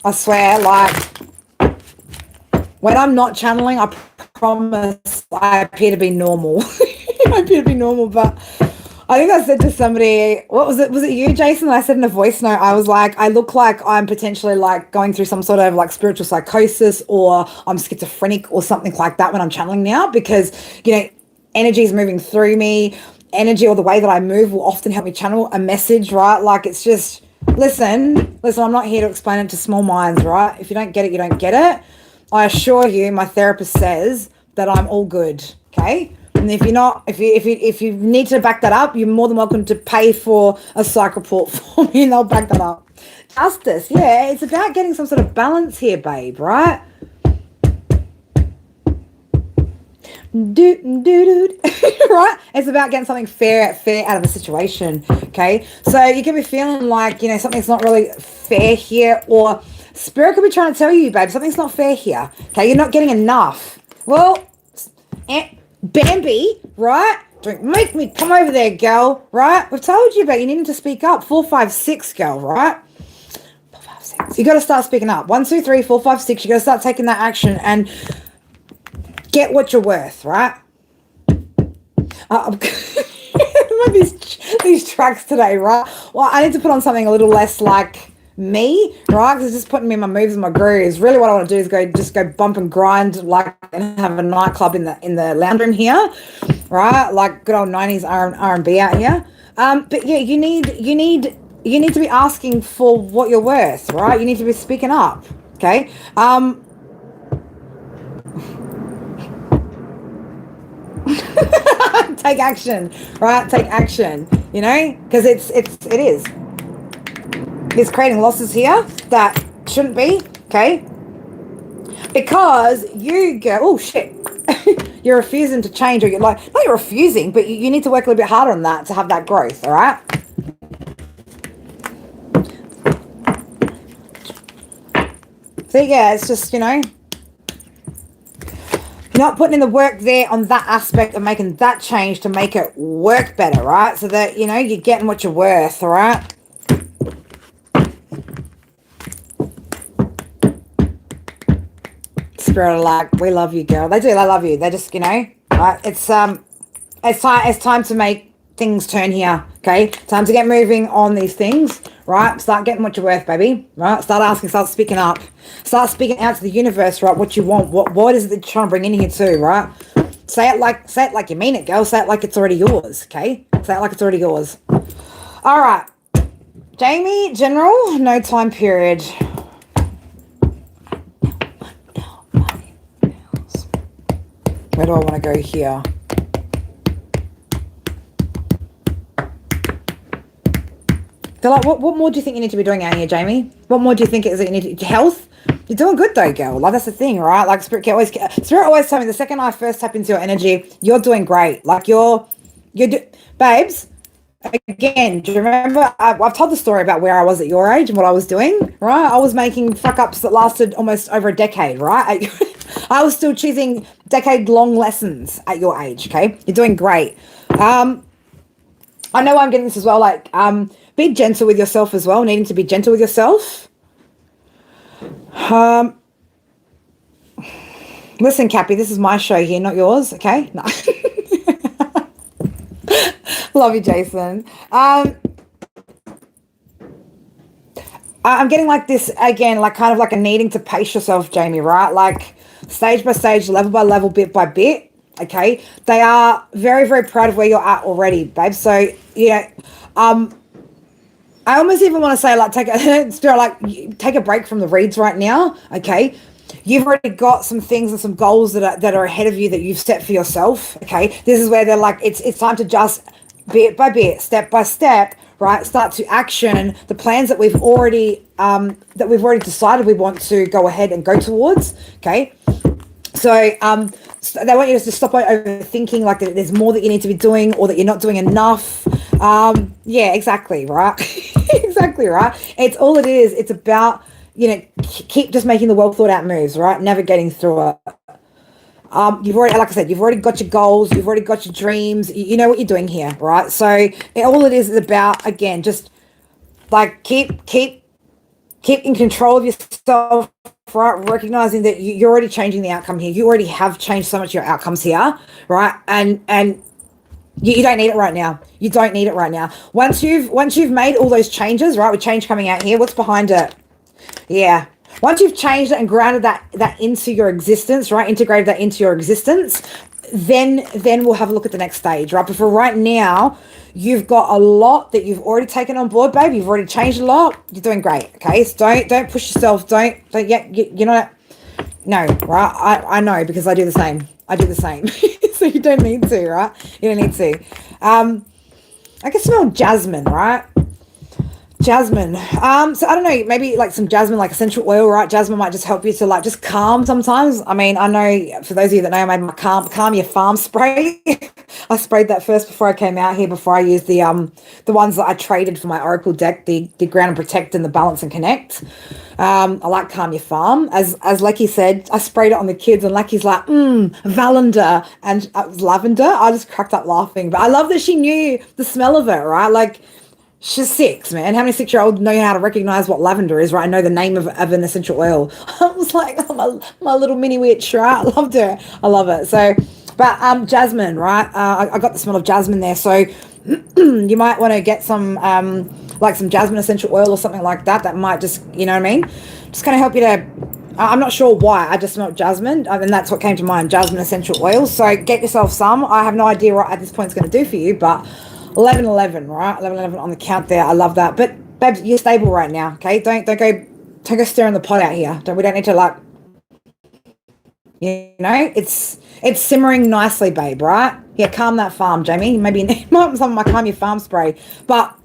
I swear, like when I'm not channeling, I promise I appear to be normal. I appear to be normal, but I think I said to somebody, what was it? Was it you, Jason? I said in a voice note, I was like, I look like I'm potentially like going through some sort of like spiritual psychosis or I'm schizophrenic or something like that when I'm channeling now because, energy is moving through me. Energy or the way that I move will often help me channel a message, right? Like it's just, listen, I'm not here to explain it to small minds, right? If you don't get it, you don't get it. I assure you, my therapist says that I'm all good, okay? And if you're not, if you need to back that up, you're more than welcome to pay for a psych report for me and they'll back that up. Justice, yeah, it's about getting some sort of balance here, babe, right? Right? It's about getting something fair out of a situation, okay? So you can be feeling like, something's not really fair here or Spirit could be trying to tell you, babe, something's not fair here, okay? You're not getting enough. Well, Bambi, right? Don't make me come over there, girl, right? We've told you about you needing to speak up. 4, 5, 6, girl, right? 4, 5, 6. You got to start speaking up. 1, 2, 3, 4, 5, 6. You got to start taking that action and get what you're worth, right? These tracks today, right? Well, I need to put on something a little less like me, right? Because it's just putting me in my moves and my grooves. Really, what I want to do is go bump and grind, like, and have a nightclub in the lounge room here, right? Like good old 90s R&B out here. But yeah, you need to be asking for what you're worth, right? You need to be speaking up, okay? Take action, right? Take action, you know, because it is. It's creating losses here that shouldn't be, okay? Because you go, oh shit, you're refusing to change, or you're like, not you're refusing, but you need to work a little bit harder on that to have that growth, all right? So yeah, it's just, you know, not putting in the work there on that aspect of making that change to make it work better, right? So that, you know, you're getting what you're worth, all right? Spirit are like, we love you, girl. They do, they love you. They just, you know, right? It's time to make things turn here, okay? Time to get moving on these things, right? Start getting what you're worth, baby, right? Start asking, start speaking up. Start speaking out to the universe, right? What you want, what is it that you're trying to bring in here too, right? Say it like you mean it, girl. Say it like it's already yours, okay? Say it like it's already yours. All right. Jamie, general, no time period. Where do I want to go here? So like, what more do you think you need to be doing out here, Jamie? What more do you think it is that you need to... Health? You're doing good though, girl. Like, that's the thing, right? Like, Spirit always tells me the second I first tap into your energy, you're doing great. Like, babes, again, do you remember? I've told the story about where I was at your age and what I was doing, right? I was making fuck-ups that lasted almost over a decade, right? I was still choosing decade-long lessons at your age, okay? You're doing great. I know I'm getting this as well, like, be gentle with yourself as well, needing to be gentle with yourself. Listen, Cappy, this is my show here, not yours, okay? No. Love you, Jason. I'm getting like this, again, like kind of like a needing to pace yourself, Jamie, right? Like stage by stage, level by level, bit by bit, okay? They are very, very proud of where you're at already, babe. So, yeah, I almost even want to say, like, take a break from the reads right now, okay? You've already got some things and some goals that are ahead of you that you've set for yourself, okay? This is where they're like, it's time to just bit by bit, step by step, right? Start to action the plans that we've already decided we want to go ahead and go towards, okay? So they want you to stop overthinking, like that there's more that you need to be doing or that you're not doing enough. Yeah, exactly, right? Exactly, right? It's all it is. It's about, you know, keep just making the well thought out moves, right? Navigating through it. You've already, like I said, you've already got your goals, you've already got your dreams, you know what you're doing here, right? So all it is about, again, just like keep in control of yourself, right? Recognizing that you're already changing the outcome here. You already have changed so much of your outcomes here, right? And you don't need it right now. You don't need it right now. Once you've made all those changes, right? With change coming out here, what's behind it? Yeah. Once you've changed it and grounded that into your existence, right? Integrated that into your existence, then we'll have a look at the next stage, right? But for right now, you've got a lot that you've already taken on board, babe. You've already changed a lot. You're doing great, okay? So don't push yourself. You're not, no, right? I know because I do the same. I do the same. So you don't need to, right? You don't need to. I can smell jasmine, right? Jasmine. So I don't know, maybe like some jasmine, like essential oil, right? Jasmine might just help you to like just calm sometimes. I mean, I know for those of you that know, I made my calm your farm spray. I sprayed that first before I came out here, before I used the ones that I traded for my Oracle deck, the Ground and Protect and the Balance and Connect. I like Calm Your Farm. As Lecky said, I sprayed it on the kids and Lecky's like, lavender. And it was lavender. I just cracked up laughing. But I love that she knew the smell of it, right? Like, she's 6, man. How many 6-year-olds know how to recognize what lavender is, right? I know the name of an essential oil. I was like, oh, my little mini witch, right? I loved her. I love it. So, but jasmine, right? I got the smell of jasmine there. So you might want to get some, like some jasmine essential oil or something like that. That might just, you know what I mean? Just kind of help you to, I'm not sure why. I just smelled jasmine, and that's what came to mind, jasmine essential oil. So get yourself some. I have no idea what at this point it's going to do for you, but 11-11, right? 11-11 on the count there. I love that. But babes, you're stable right now, okay? Don't go stirring the pot out here. We don't need to like, you know, it's simmering nicely, babe, right? Yeah, calm that farm, Jamie. Maybe you need some of my Calm Your Farm spray, but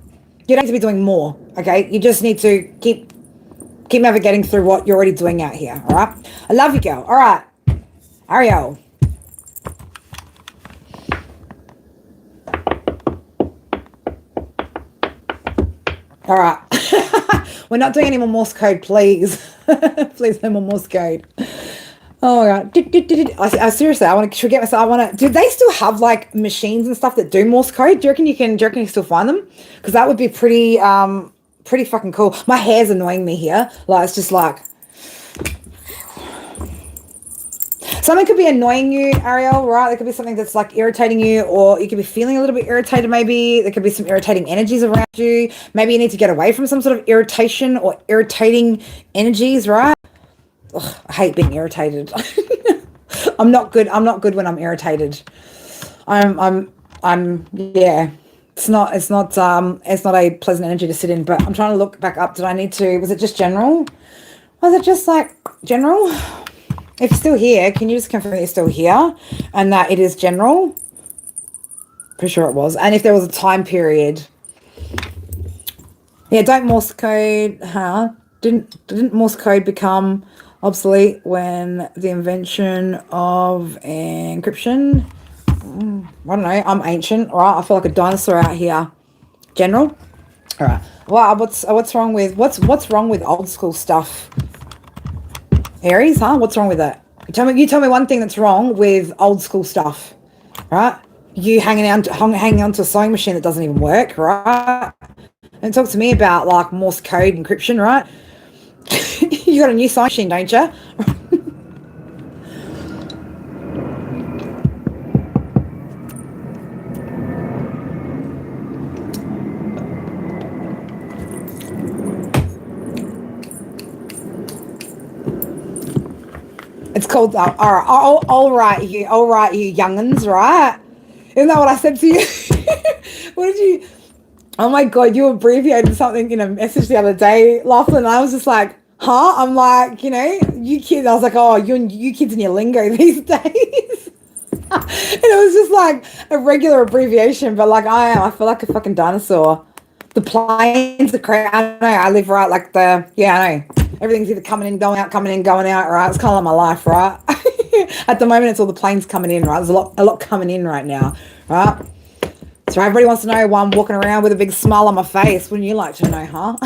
you don't need to be doing more, okay? You just need to keep navigating through what you're already doing out here, all right? I love you, girl. All right, Ariel. All right. We're not doing any more Morse code, please. Please, no more Morse code. Oh my God. I seriously, I want to forget myself. Do they still have like machines and stuff that do Morse code? Do you reckon you can still find them? Because that would be pretty fucking cool. My hair's annoying me here. Like, it's just like, something could be annoying you, Ariel, right? There could be something that's like irritating you, or you could be feeling a little bit irritated maybe. There could be some irritating energies around you. Maybe you need to get away from some sort of irritation or irritating energies, right? Ugh, I hate being irritated. I'm not good when I'm irritated. Yeah. It's not a pleasant energy to sit in, but I'm trying to look back up. Was it just general? Was it just like general? If you're still here, can you just confirm that you're still here and that it is general? Pretty sure it was. And if there was a time period. Yeah, don't Morse code. Didn't Morse code become obsolete when the invention of encryption? I don't know. I'm ancient, right? I feel like a dinosaur out here. General? All right. Wow, what's wrong with old school stuff? Aries, huh? What's wrong with that? You tell me one thing that's wrong with old school stuff, right? You hanging on to a sewing machine that doesn't even work, right? And talk to me about like Morse code encryption, right? You got a new sewing machine, don't you? It's called, all right, you young'uns, right? Isn't that what I said to you? What did you, oh my God, you abbreviated something in a message the other day, Laughlin. I was just like, huh? I'm like, you know, you kids, I was like, oh, you kids and your lingo these days. And it was just like a regular abbreviation, but like I feel like a fucking dinosaur. The planes, the crazy, I don't know, I live right like I know. Everything's either coming in, going out, right? It's kind of like my life, right? At the moment, it's all the planes coming in, right? There's a lot coming in right now, right? So everybody wants to know why I'm walking around with a big smile on my face. Wouldn't you like to know, huh?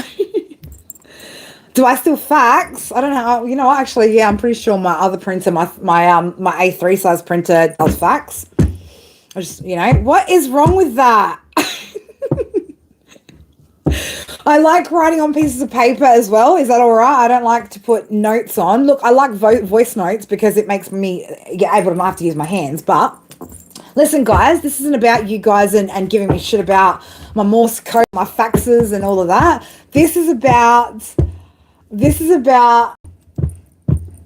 Do I still fax? I don't know. You know, actually, yeah, I'm pretty sure my other printer, my A3 size printer does fax. I just, you know, what is wrong with that? I like writing on pieces of paper as well. Is that all right? I don't like to put notes on. Look, I like voice notes because it makes me get able to not have to use my hands. But listen, guys, this isn't about you guys and giving me shit about my Morse code, my faxes and all of that. This is about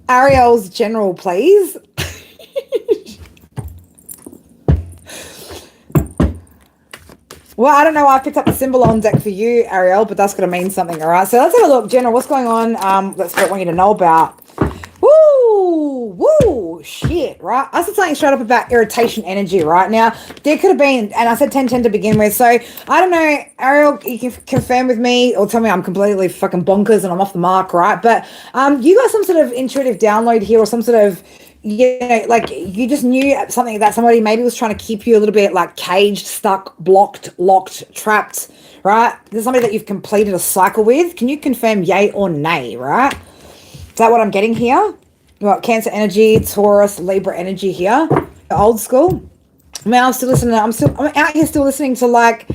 Ariel's general, please. Well, I don't know why I picked up the symbol on deck for you, Ariel, but that's going to mean something, all right? So let's have a look. General, what's going on? That's what I want you to know about. Woo! shit, right? I said something straight up about irritation energy, right? Now, there could have been, and I said 10-10 to begin with, so I don't know, Ariel, you can confirm with me or tell me I'm completely fucking bonkers and I'm off the mark, right? But you got some sort of intuitive download here or some sort of, you know, like you just knew something that somebody maybe was trying to keep you a little bit like caged, stuck, blocked, locked, trapped, right? There's somebody that you've completed a cycle with. Can you confirm yay or nay, right? Is that what I'm getting here? You got Cancer energy, Taurus, Libra energy here. Old school. I mean, I'm out here still listening to like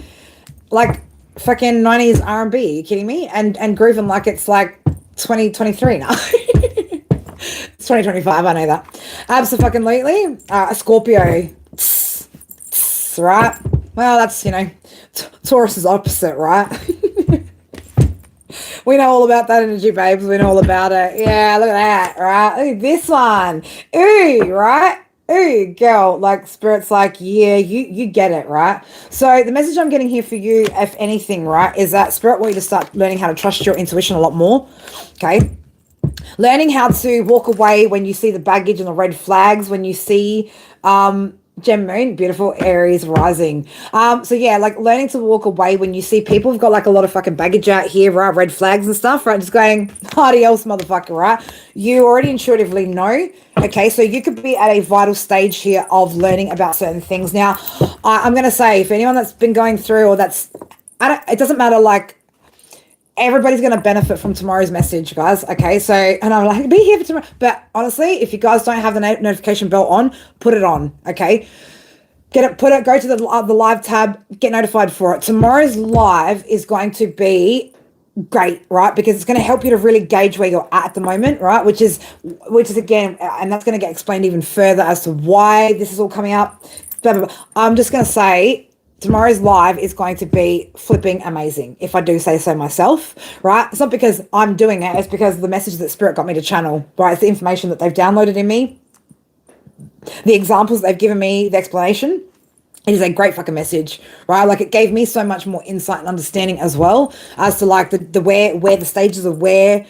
fucking 90s R&B. Are you kidding me? And grooving like it's like 2023 now. It's 2025, I know that. Absolutely. A Scorpio. Right? Well, that's, you know, Taurus is opposite, right? We know all about that energy, babes. We know all about it. Yeah, look at that, right? Look at this one. Ooh, right? Ooh, girl, like Spirit's like, yeah, you get it, right? So the message I'm getting here for you, if anything, right, is that Spirit want you to start learning how to trust your intuition a lot more, okay? Learning how to walk away when you see the baggage and the red flags, when you see Gem Moon, beautiful Aries rising. So yeah, like learning to walk away when you see people who've got like a lot of fucking baggage out here, right? Red flags and stuff, right? Just going, adios, motherfucker, right? You already intuitively know, okay? So you could be at a vital stage here of learning about certain things. Now, I'm going to say, for anyone that's been going through or it doesn't matter, like, everybody's going to benefit from tomorrow's message, guys. Okay, so, and I'm like, be here for tomorrow. But honestly, if you guys don't have the notification bell on, put it on. Okay, go to the live tab, get notified for it. Tomorrow's live is going to be great, right? Because it's going to help you to really gauge where you're at the moment, right? Which is again, and that's going to get explained even further as to why this is all coming up. Blah, blah, blah. I'm just going to say, tomorrow's live is going to be flipping amazing, if I do say so myself, right? It's not because I'm doing it, it's because of the message that Spirit got me to channel, right? It's the information that they've downloaded in me, the examples they've given me, the explanation. It is a great fucking message, right? Like it gave me so much more insight and understanding as well as to like the where the stages of where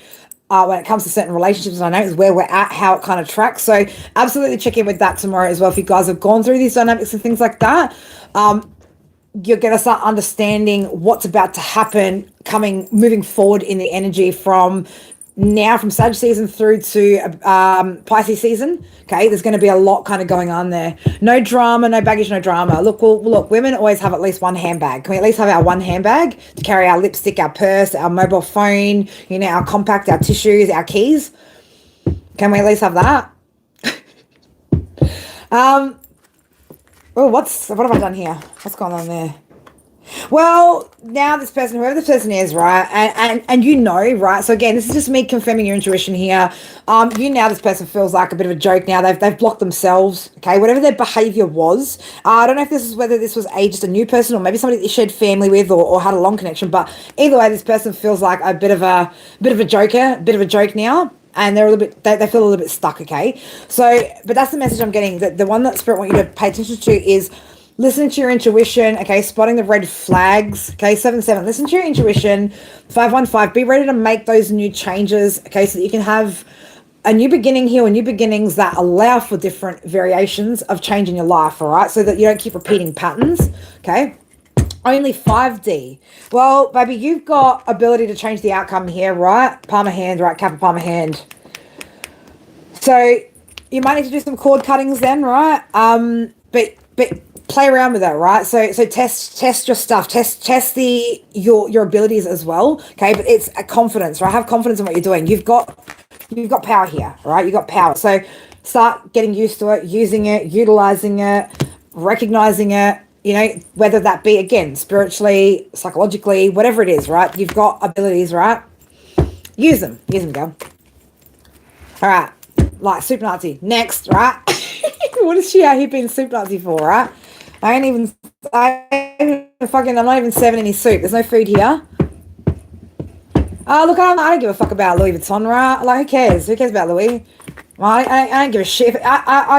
when it comes to certain relationships, I know is where we're at, how it kind of tracks. So absolutely check in with that tomorrow as well. If you guys have gone through these dynamics and things like that, you're going to start understanding what's about to happen moving forward in the energy from Sag season through to Pisces season. Okay, there's going to be a lot kind of going on there. No drama, no baggage, no drama. Look, women always have at least one handbag. Can we at least have our one handbag to carry our lipstick, our purse, our mobile phone, you know, our compact, our tissues, our keys? Can we at least have that? Oh, what have I done here? What's going on there? Well, now this person, whoever this person is, right, and you know, right, so again, this is just me confirming your intuition here. This person feels like a bit of a joke now. They've blocked themselves, okay, whatever their behavior was. I don't know if whether this was just a new person or maybe somebody that you shared family with or had a long connection, but either way, this person feels like a bit of a joker, a bit of a joke now. And they're they feel a little bit stuck, okay? So, but that's the message I'm getting. The one that Spirit want you to pay attention to is listening to your intuition, okay? Spotting the red flags, okay? 7-7, listen to your intuition. 5-1-5, be ready to make those new changes, okay? So that you can have a new beginning here or new beginnings that allow for different variations of change in your life, all right? So that you don't keep repeating patterns, okay? Only 5D. Well, baby, you've got ability to change the outcome here, right? Palm of hand, right? Cap of palm of hand. So you might need to do some cord cuttings then, right? But play around with that, right? So test your stuff. Test your abilities as well. Okay, but it's a confidence, right? Have confidence in what you're doing. You've got power here, right? You've got power. So start getting used to it, using it, utilizing it, recognizing it. You know, whether that be, again, spiritually, psychologically, whatever it is, right? You've got abilities, right? Use them, girl. All right, like Super Nazi. Next, right? What is she out here being Super Nazi for, right? I'm not even serving any soup. There's no food here. Oh, look, I don't give a fuck about Louis Vuitton, right? Like, who cares? Who cares about Louis? Well, I don't give a shit. You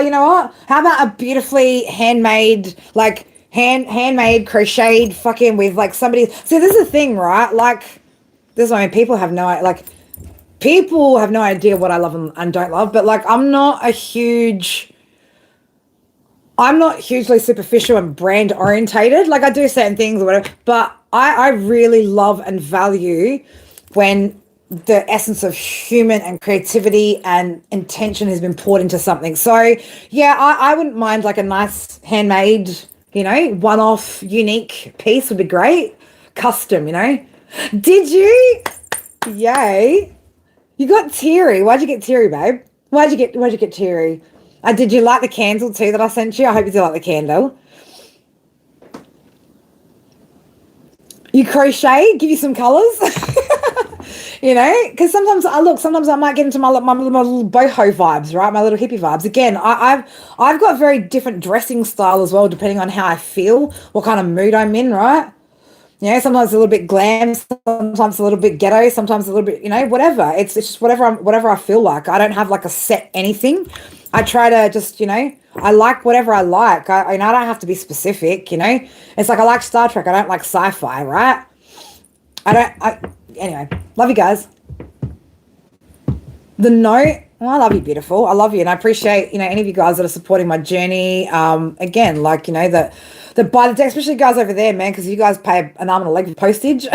know what? How about a beautifully handmade, like, handmade, crocheted, fucking with like somebody. See, this is the thing, right? Like, this is, I mean, people have no, like, people have no idea what I love and don't love, but like I'm not hugely superficial and brand orientated. Like I do certain things or whatever, but I really love and value when the essence of human and creativity and intention has been poured into something. So yeah, I wouldn't mind like a nice handmade, one-off unique piece would be great. Custom, Did you? Yay. You got teary. Why'd you get teary, babe? Why'd you get teary? Did you like the candle too that I sent you? I hope you did like the candle. You crochet? Give you some colours? Because sometimes I might get into my little boho vibes, right? My little hippie vibes. Again, I've got very different dressing style as well, depending on how I feel, what kind of mood I'm in, right? Sometimes a little bit glam, sometimes a little bit ghetto, sometimes a little bit, whatever. It's just whatever I feel like. I don't have like a set anything. I try to just, I like whatever I like. I don't have to be specific, It's like I like Star Trek. I don't like sci-fi, right? Anyway, love you guys. The note, well, I love you, beautiful. I love you. And I appreciate, any of you guys that are supporting my journey. Again, like, the buy the deck, especially guys over there, man, because you guys pay an arm and a leg for postage.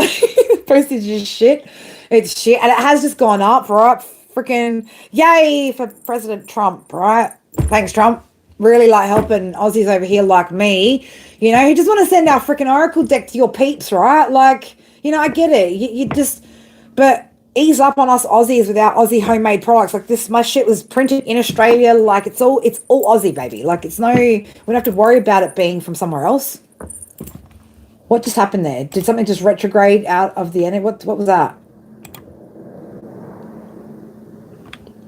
Postage is shit. It's shit. And it has just gone up, right? Freaking yay for President Trump, right? Thanks, Trump. Really like helping Aussies over here like me, who just want to send our freaking Oracle deck to your peeps, right? Like, I get it. You just, but ease up on us Aussies with our Aussie homemade products. Like this, my shit was printed in Australia. Like it's all Aussie, baby. Like we don't have to worry about it being from somewhere else. What just happened there? Did something just retrograde out of the end? What was that?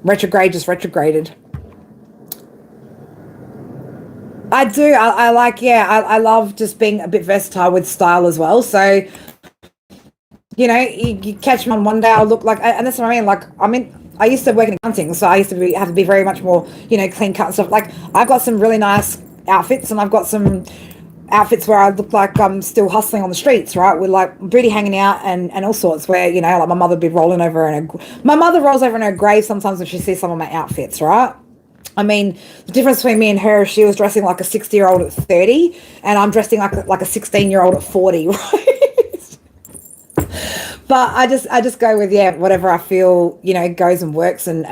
Retrograde just retrograded. I do. I like, I love just being a bit versatile with style as well. So, you catch me on one day, I'll look like, and that's what I mean. Like, I used to work in accounting, so I used to have to be very much more, clean cut and stuff. Like, I've got some really nice outfits, and I've got some outfits where I look like I'm still hustling on the streets, right? With like booty hanging out and all sorts. Where like my mother would be rolling over my mother rolls over in her grave sometimes when she sees some of my outfits, right? I mean, the difference between me and her, she was dressing like a 60-year-old at 30, and I'm dressing like a 16-year-old at 40, right? But I just go with, whatever I feel, goes and works and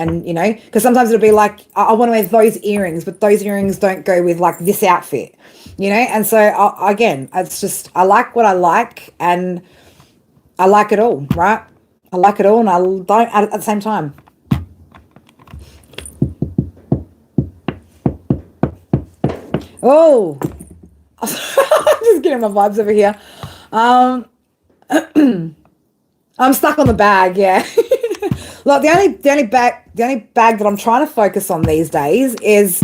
because sometimes it'll be like, I want to wear those earrings, but those earrings don't go with like this outfit, and so again, it's just, I like what I like and I like it all, right? I like it all and I don't at the same time. Oh, I'm just getting my vibes over here. I'm stuck on the bag, yeah. Look, the only bag that I'm trying to focus on these days is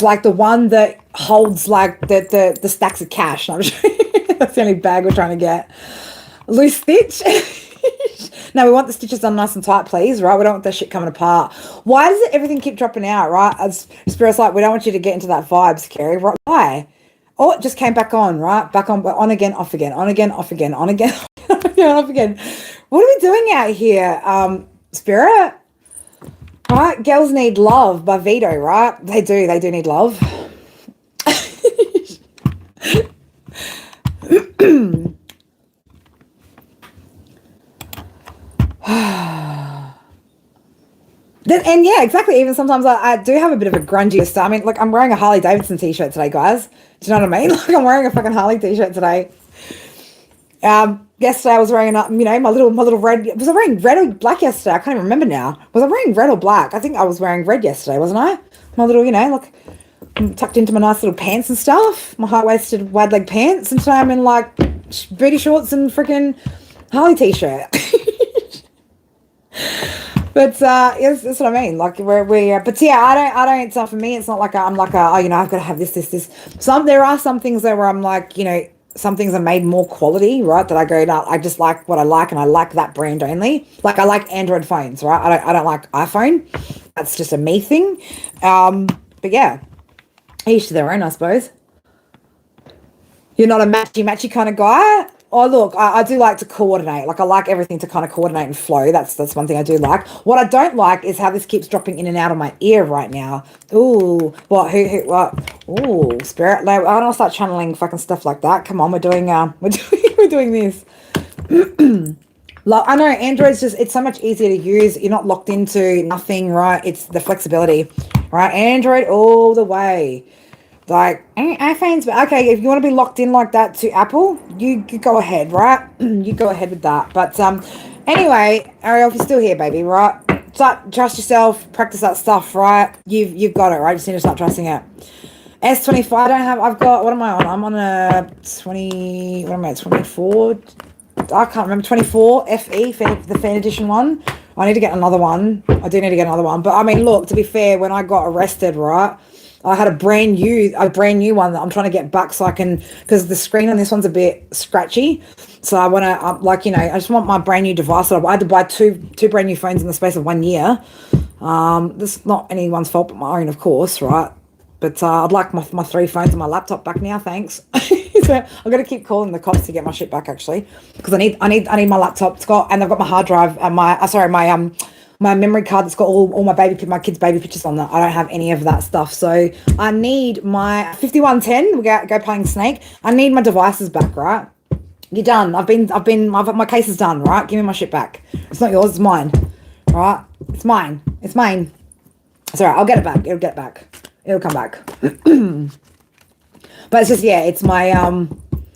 like the one that holds like the stacks of cash. I'm sure that's the only bag we're trying to get. Loose stitch. No, we want the stitches done nice and tight, please, right? We don't want that shit coming apart. Why does everything keep dropping out, right? As Spirit's like, we don't want you to get into that vibes, Kerry. Right? Why? Oh, it just came back on, right? Back on again, off again, on again, off again, on again, off again. What are we doing out here, Spirit? Right? Girls Need Love by Vito, right? They do need love. And yeah, exactly. Even sometimes I do have a bit of a grungy style. I mean, like I'm wearing a Harley Davidson t-shirt today, guys. Do you know what I mean? Like I'm wearing a fucking Harley t-shirt today. Yesterday I was wearing my little red. Was I wearing red or black yesterday? I can't even remember now. Was I wearing red or black? I think I was wearing red yesterday, wasn't I? My little, like tucked into my nice little pants and stuff. My high-waisted wide leg pants, and today I'm in like booty shorts and freaking Harley t-shirt. But yes, that's what I mean. Like but yeah, I don't. For me, it's not like I'm like I've got to have this. There are some things there where I'm like, some things are made more quality, right? That I go, no, I just like what I like, and I like that brand only. Like I like Android phones, right? I don't like iPhone. That's just a me thing. But yeah, each to their own, I suppose. You're not a matchy kind of guy. Oh, look, I do like to coordinate. Like, I like everything to kind of coordinate and flow. That's one thing I do like. What I don't like is how this keeps dropping in and out of my ear right now. Ooh, what? What? Ooh, spirit. Like, I don't start channeling fucking stuff like that. Come on, we're doing this. Like, I know Android's it's so much easier to use. You're not locked into nothing, right? It's the flexibility, right? Android all the way. Like, iPhones, but okay, if you want to be locked in like that to Apple, you go ahead, right? You go ahead with that. But anyway, Ariel, if you're still here, baby, right? Trust yourself, practice that stuff, right? You've got it, right? Just need to start trusting it. S25, I've got, what am I on? I'm on a 20, what am I, 24? I can't remember, 24 FE, the fan edition one. I need to get another one. I do need to get another one. But I mean, look, to be fair, when I got arrested, right, I had a brand new one that I'm trying to get back so I can, because the screen on this one's a bit scratchy. So I want to, I just want my brand new device. So I had to buy two brand new phones in the space of 1 year. This is not anyone's fault but my own, of course, right? But I'd like my 3 phones and my laptop back now, thanks. So I've got to keep calling the cops to get my shit back, actually, because I need my laptop. And I've got my hard drive and my memory card that's got all my kids' baby pictures on that. I don't have any of that stuff. So I need my 5110. We go playing Snake. I need my devices back, right? You're done. My case is done, right? Give me my shit back. It's not yours, it's mine. Right? It's mine. It's mine. It's all right. I'll get it back. It'll get back. It'll come back. But it's just, yeah, it's my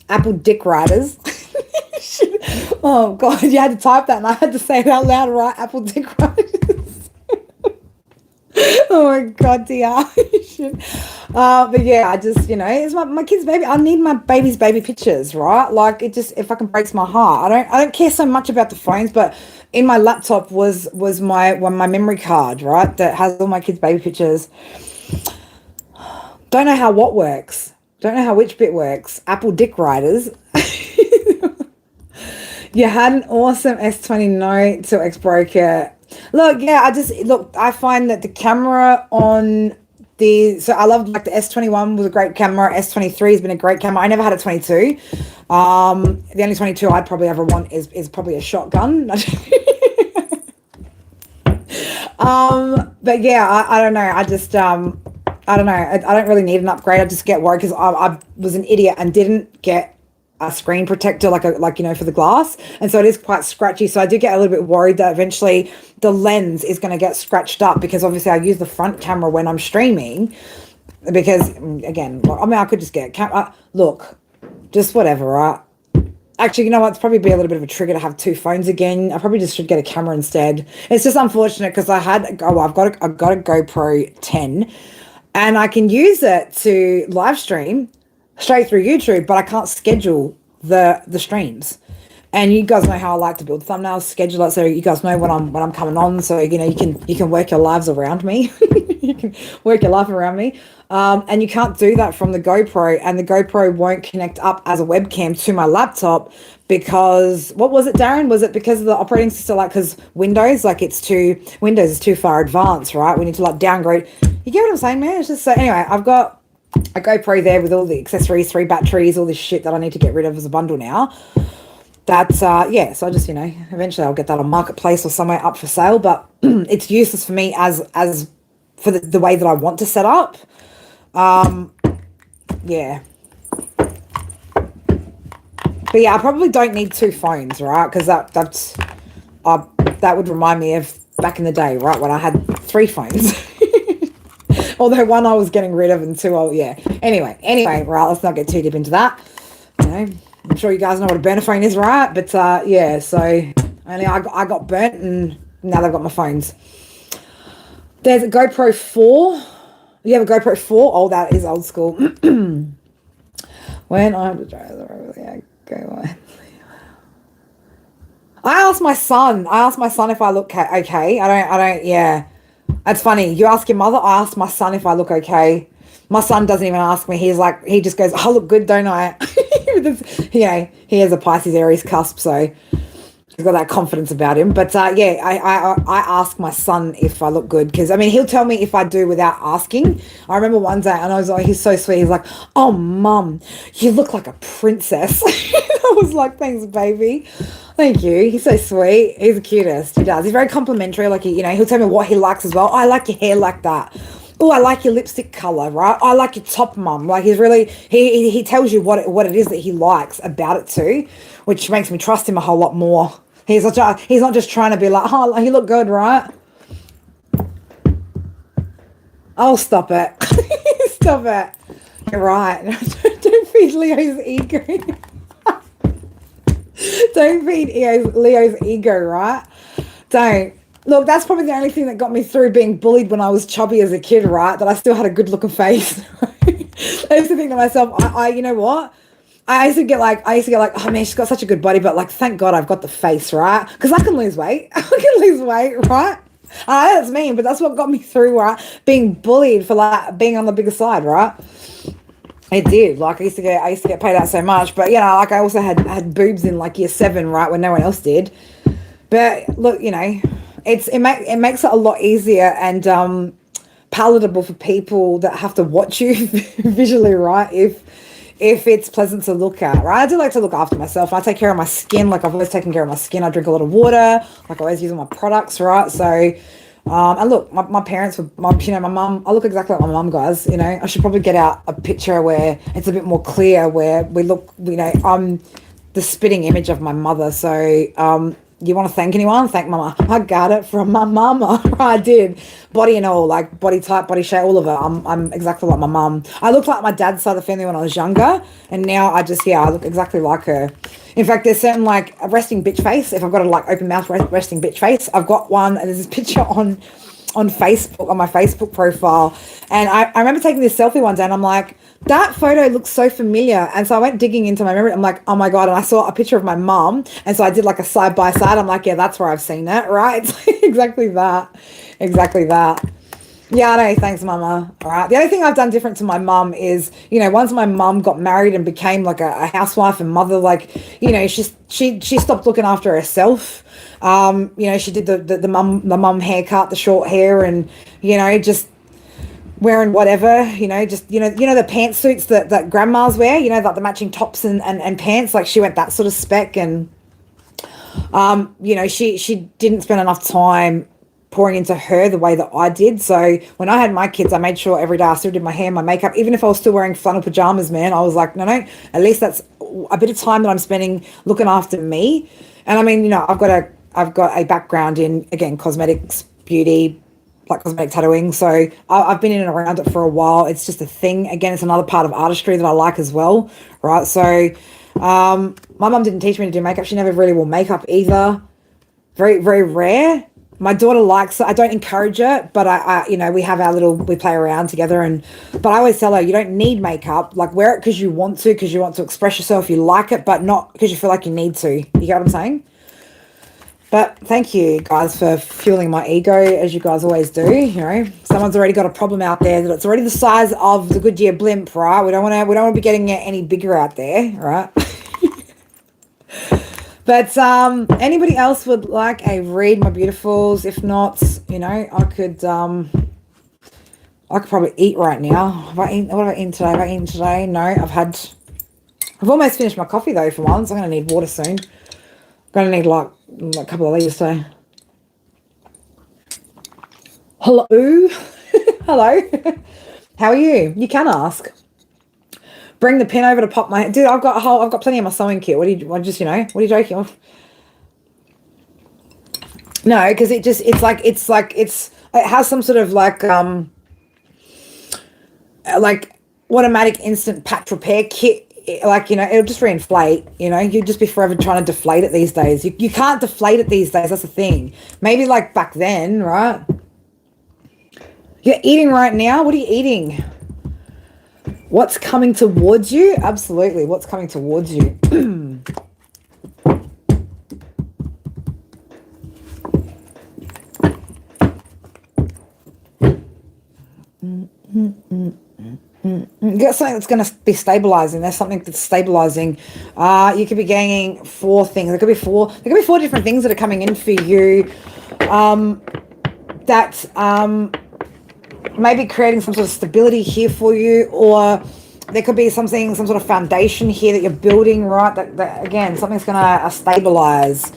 Apple Dick Riders. Oh, God, you had to type that and I had to say it out loud, right? Apple Dick Riders. Oh, my God, dear. But, yeah, I just, it's my kid's baby. I need my baby's baby pictures, right? Like, it fucking breaks my heart. I don't care so much about the phones, but in my laptop was my memory card, right, that has all my kids' baby pictures. Don't know how what works. Don't know how which bit works. Apple Dick Riders. You had an awesome S20 Note till X broke it. Look, yeah, I find that the camera on so I loved, like, the S21 was a great camera. S23 has been a great camera. I never had a 22. The only 22 I'd probably ever want is probably a shotgun. But yeah, I don't know. I don't know. I don't really need an upgrade. I just get worried because I was an idiot and didn't get a screen protector for the glass, and so it is quite scratchy. So I do get a little bit worried that eventually the lens is going to get scratched up, because obviously I use the front camera when I'm streaming. Because again, I mean, I could just get a camera. Look, just whatever, right? Actually, you know what? It's probably be a little bit of a trigger to have 2 phones again. I probably just should get a camera instead. It's just unfortunate because I've got a GoPro 10. And I can use it to live stream straight through YouTube, but I can't schedule the streams. And you guys know how I like to build thumbnails, schedule it, so you guys know when I'm coming on. So you can work your lives around me. You can work your life around me. And you can't do that from the GoPro, and the GoPro won't connect up as a webcam to my laptop because, what was it, Darren? Was it because of the operating system? Like, because Windows is too far advanced, right? We need to downgrade. You get what I'm saying, man? It's just so, anyway, I've got a GoPro there with all the accessories, 3 batteries, all this shit that I need to get rid of as a bundle now. That's, yeah, so I just, eventually I'll get that on Marketplace or somewhere up for sale, but it's useless for me as for the way that I want to set up. Yeah. But yeah, I probably don't need 2 phones, right? Because that would remind me of back in the day, right, when I had 3 phones. Although 1 I was getting rid of and 2, yeah. Anyway, right, let's not get too deep into that. I'm sure you guys know what a burner phone is, right? But yeah, so I got burnt, and now they've got my phones. There's a GoPro 4. You have a GoPro 4? Oh, that is old school. When I have to drive the road, I asked my son if I look okay. I don't, yeah. That's funny. You ask your mother, I asked my son if I look okay. My son doesn't even ask me. He's like, he just goes, I look good, don't I? He has a Pisces Aries cusp, so He's got that confidence about him. But yeah, I ask my son if I look good because I mean he'll tell me if I do without asking. I remember one day and I was like, he's so sweet. He's like, "Oh, mum, you look like a princess." I was like, "Thanks, baby." Thank you. He's so sweet. He's the cutest. He does. He's very complimentary. Like he'll tell me what he likes as well. Oh, I like your hair like that. Oh, I like your lipstick color, right? I like your top, mum. Like he's really he tells you what it is that he likes about it too, which makes me trust him a whole lot more. He's not just trying to be like, oh, you look good, right? Oh, stop it. Stop it. You're right. Don't feed Leo's ego. Don't feed Leo's ego, right? Don't. Look, that's probably the only thing that got me through being bullied when I was chubby as a kid, right? That I still had a good looking face. I used to think to myself, you know what? I used to get like, oh man, she's got such a good body, but like, thank God I've got the face, right? Because I can lose weight. I can lose weight, right? I know that's mean, but that's what got me through, right? Being bullied for like being on the bigger side, right? It did. Like I used to get paid out so much, but like I also had boobs in like year 7, right, when no one else did. But look, it makes it a lot easier and palatable for people that have to watch you visually, right? If it's pleasant to look at, right? I do like to look after myself. I take care of my skin. Like I've always taken care of my skin. I drink a lot of water. Like I always use my products, right? So, and look, my parents were, my mum, I look exactly like my mum, guys. I should probably get out a picture where it's a bit more clear, where we look, I'm the spitting image of my mother. So, you want to thank anyone? Thank mama. I got it from my mama. I did. Body and all, like body type, body shape, all of it. I'm exactly like my mum. I looked like my dad's side of the family when I was younger, and now I look exactly like her. In fact, there's certain like a resting bitch face. If I've got a like open mouth resting bitch face, I've got one, and there's this picture on Facebook, on my Facebook profile. And I remember taking this selfie one day and I'm like, that photo looks so familiar. And so I went digging into my memory. I'm like, oh my God. And I saw a picture of my mum. And so I did like a side by side. I'm like, yeah, that's where I've seen it. Right. It's like exactly that. Exactly that. Yeah, I know. Thanks, mama. All right. The only thing I've done different to my mum is, once my mum got married and became like a housewife and mother, like, she stopped looking after herself. She did the mum haircut, the short hair, and just wearing whatever, the pantsuits that grandmas wear, like the matching tops and pants. Like she went that sort of spec, and she didn't spend enough time pouring into her the way that I did. So when I had my kids, I made sure every day I still did my hair, my makeup, even if I was still wearing flannel pajamas, man. I was like, no, at least that's a bit of time that I'm spending looking after me. And I mean, I've got a background in, again, cosmetics, beauty, like cosmetic tattooing. So I've been in and around it for a while. It's just a thing. Again, it's another part of artistry that I like as well, right? So my mum didn't teach me to do makeup. She never really wore makeup either. Very, very rare. My daughter likes it. I don't encourage it, but we have we play around together, but I always tell her, you don't need makeup. Like wear it because you want to express yourself. You like it, but not because you feel like you need to. You get what I'm saying? But thank you guys for fueling my ego, as you guys always do. Someone's already got a problem out there that it's already the size of the Goodyear blimp, right? We don't want to be getting it any bigger out there, right? But anybody else would like a read, my beautifuls? If not, I could probably eat right now. What have I eaten today? Have I eaten today? No, I've almost finished my coffee though for once. I'm going to need water soon. I'm going to need like a couple of litres today. Hello? Hello? How are you? You can ask. Bring the pen over to pop my... Dude, I've got plenty of my sewing kit. What are you joking of? No, because it has some sort of like automatic instant patch repair kit. Like, it'll just reinflate, you'd just be forever trying to deflate it these days. You can't deflate it these days. That's the thing. Maybe like back then, right? You're eating right now. What are you eating? What's coming towards you? Absolutely. What's coming towards you? You got something that's going to be stabilizing. There's something that's stabilizing. You could be gaining four things. There could be four different things that are coming in for you. That maybe creating some sort of stability here for you, or there could be some sort of foundation here that you're building, right? That again, something's going to stabilize.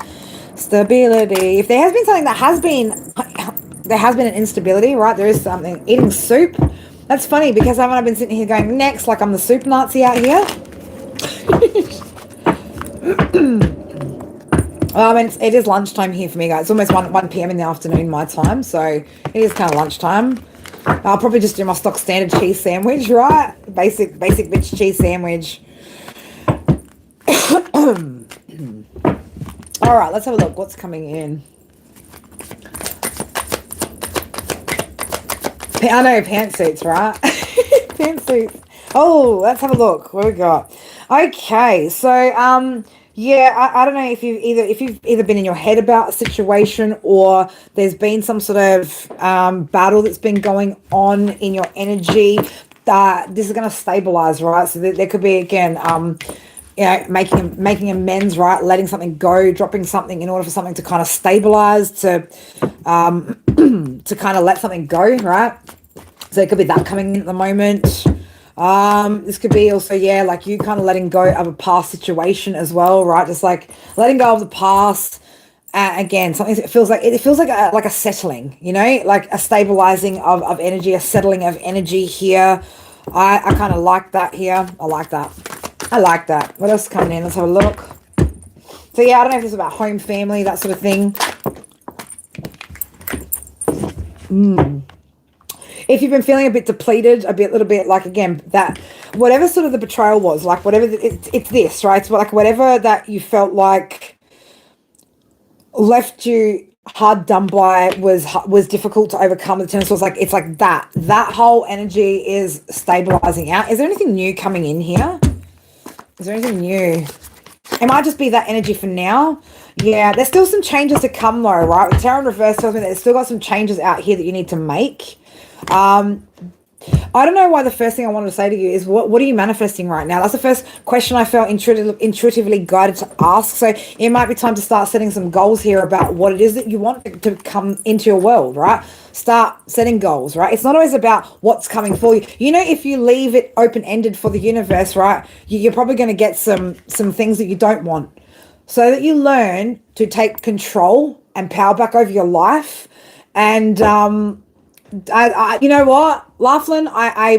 Stability. If there has been something there has been an instability, right? There is something. Eating soup. That's funny because haven't I been sitting here going next like I'm the soup Nazi out here? I mean, it is lunchtime here for me, guys. It's almost 1 p.m. in the afternoon my time, so it is kind of lunchtime. I'll probably just do my stock standard cheese sandwich, right? Basic bitch cheese sandwich. All right, let's have a look. What's coming in? I know, pantsuits, right? Pantsuits. Oh, let's have a look. What we got? Okay, so yeah, I don't know if you've either been in your head about a situation, or there's been some sort of battle that's been going on in your energy. This is going to stabilize, right? So there could be again, making amends, right? Letting something go, dropping something in order for something to kind of stabilize, to to kind of let something go, right? So it could be that coming in at the moment. This could be also, yeah, like you kind of letting go of a past situation as well, right? Just like letting go of the past. Again, something it feels like a settling, like a stabilizing of energy, a settling of energy here. I kind of like that here. I like that. What else is coming in? Let's have a look. So yeah, I don't know if it's about home, family, that sort of thing. If you've been feeling a bit depleted, little bit like, again, that whatever sort of the betrayal was, like whatever, it's this, right? It's like whatever that you felt like left you hard done by was difficult to overcome. The tennis was like, it's like that whole energy is stabilizing out. Is there anything new coming in here? Is there anything new? It might just be that energy for now. Yeah, there's still some changes to come though, right? The Tarot in Reverse tells me that there's still got some changes out here that you need to make. I don't know why the first thing I wanted to say to you is what are you manifesting right now? That's the first question I felt intuitively guided to ask. So it might be time to start setting some goals here about what it is that you want to come into your world, right? Start setting goals, right? It's not always about what's coming for you. If you leave it open-ended for the universe, right, you're probably going to get some things that you don't want. So that you learn to take control and power back over your life. And you know what, Laughlin, I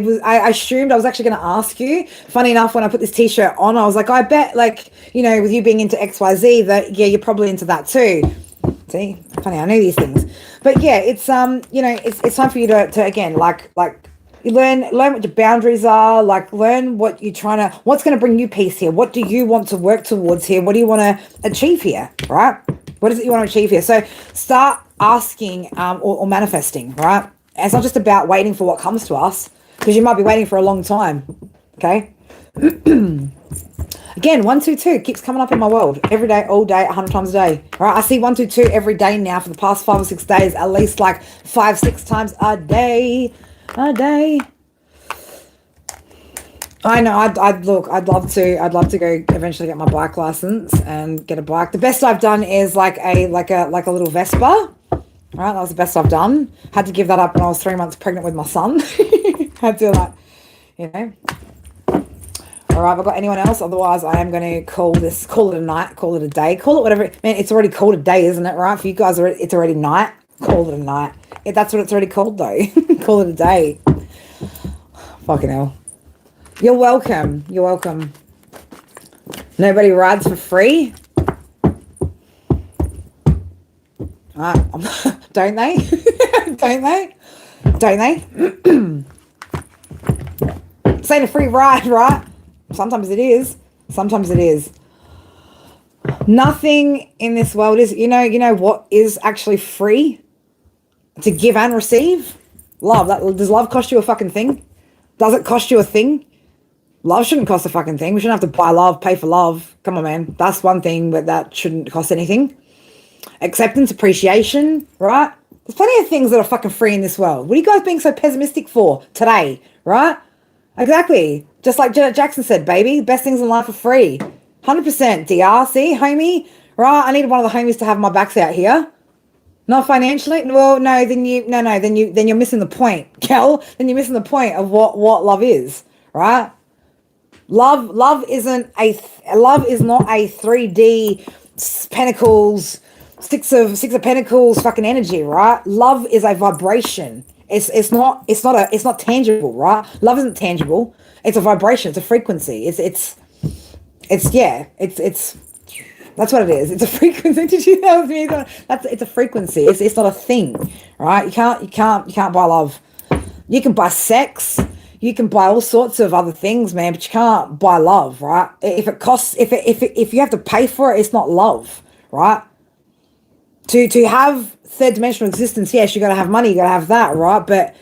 assumed I was actually going to ask you. Funny enough, when I put this t-shirt on, I was like, I bet, like, with you being into XYZ, that yeah, you're probably into that too. See, funny, I know these things. But yeah, it's it's time for you to again, like you learn what your boundaries are, like learn what's going to bring you peace here. What do you want to work towards here? What do you want to achieve here, right? What is it you want to achieve here? So start asking or manifesting, right? It's not just about waiting for what comes to us, because you might be waiting for a long time, okay? Again, 122 keeps coming up in my world every day, all day, 100 times a day, right? I see 122 every day now for the past 5 or 6 days, at least like 5-6 times a day. I know. I'd love to go eventually get my bike license and get a bike. The best I've done is like a little Vespa. Right, that was the best I've done. Had to give that up when I was 3 months pregnant with my son. Had to All right, have I got anyone else? Otherwise, I am going to call it a night, call it a day, call it whatever. Man, it's already called a day, isn't it? Right? For you guys, it's already night. Call it a night. Yeah, that's what it's already called, though. Call it a day. Fucking hell. You're welcome. Nobody rides for free. Don't they? Don't they? This ain't a free ride, right? Sometimes it is. Nothing in this world is, you know what is actually free? To give and receive? Love. Does love cost you a fucking thing? Does it cost you a thing? Love shouldn't cost a fucking thing. We shouldn't have to buy love, pay for love. Come on, man. That's one thing, but that shouldn't cost anything. Acceptance, appreciation, right? There's plenty of things that are fucking free in this world. What are you guys being so pessimistic for today, right? Exactly. Just like Janet Jackson said, baby, best things in life are free. 100% DR. See, homie? Right? I need one of the homies to have my backs out here. Not financially? Well, no, then you're missing the point, Kel. Then you're missing the point of what love is, right? Love isn't love is not a 3D pentacles, six of pentacles fucking energy, right? Love is a vibration. It's not tangible, right? Love isn't tangible. It's a vibration, it's a frequency. It's yeah, it's that's what it is. It's a frequency. Did you know me? It's a frequency. It's not a thing, right? You can't buy love. You can buy sex. You can buy all sorts of other things, man, but you can't buy love, right? If you have to pay for it, it's not love, right? To have third dimensional existence, yes, you got to have money, you got to have that, right? But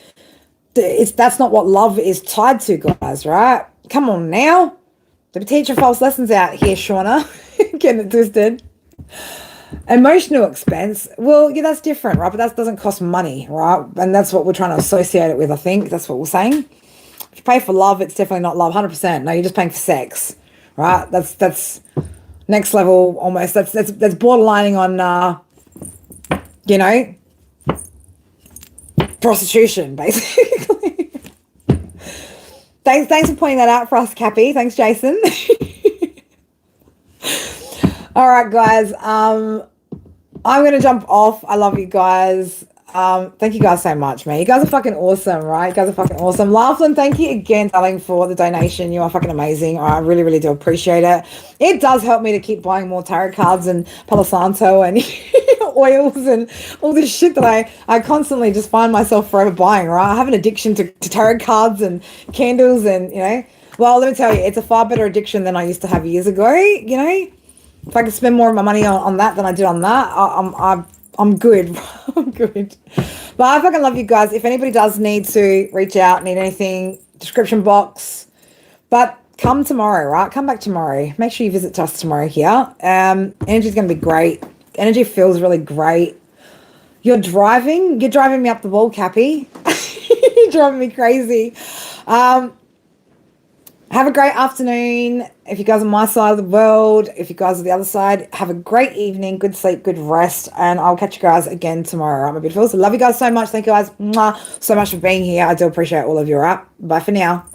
that's not what love is tied to, guys, right? Come on now. Don't be teaching false lessons out here, Shauna. Getting it twisted. Emotional expense, well, yeah, that's different, right? But that doesn't cost money, right? And that's what we're trying to associate it with, I think. That's what we're saying. If you pay for love, it's definitely not love, 100%. No, you're just paying for sex, right? That's next level almost. That's borderlining on, prostitution, basically. Thanks for pointing that out for us, Cappy. Thanks, Jason. All right, guys. I'm gonna jump off. I love you guys. Thank you guys so much, man. You guys are fucking awesome, right? You guys are fucking awesome. Laughlin, thank you again, darling, for the donation. You are fucking amazing. I really, really do appreciate it. It does help me to keep buying more tarot cards and Palo Santo and oils and all this shit that I constantly just find myself forever buying, right? I have an addiction to tarot cards and candles and, well, let me tell you, it's a far better addiction than I used to have years ago, If I could spend more of my money on that than I did on that, I'm good. I'm good. But I fucking love you guys. If anybody does need to reach out, need anything, description box. But come tomorrow, right? Come back tomorrow. Make sure you visit us tomorrow here. Energy's going to be great. Energy feels really great. You're driving me up the wall, Cappy. You're driving me crazy. Have a great afternoon. If you guys are my side of the world, if you guys are the other side, have a great evening, good sleep, good rest, and I'll catch you guys again tomorrow. Right, my beautiful. So love you guys so much. Thank you guys so much for being here. I do appreciate all of you. All right? Bye for now.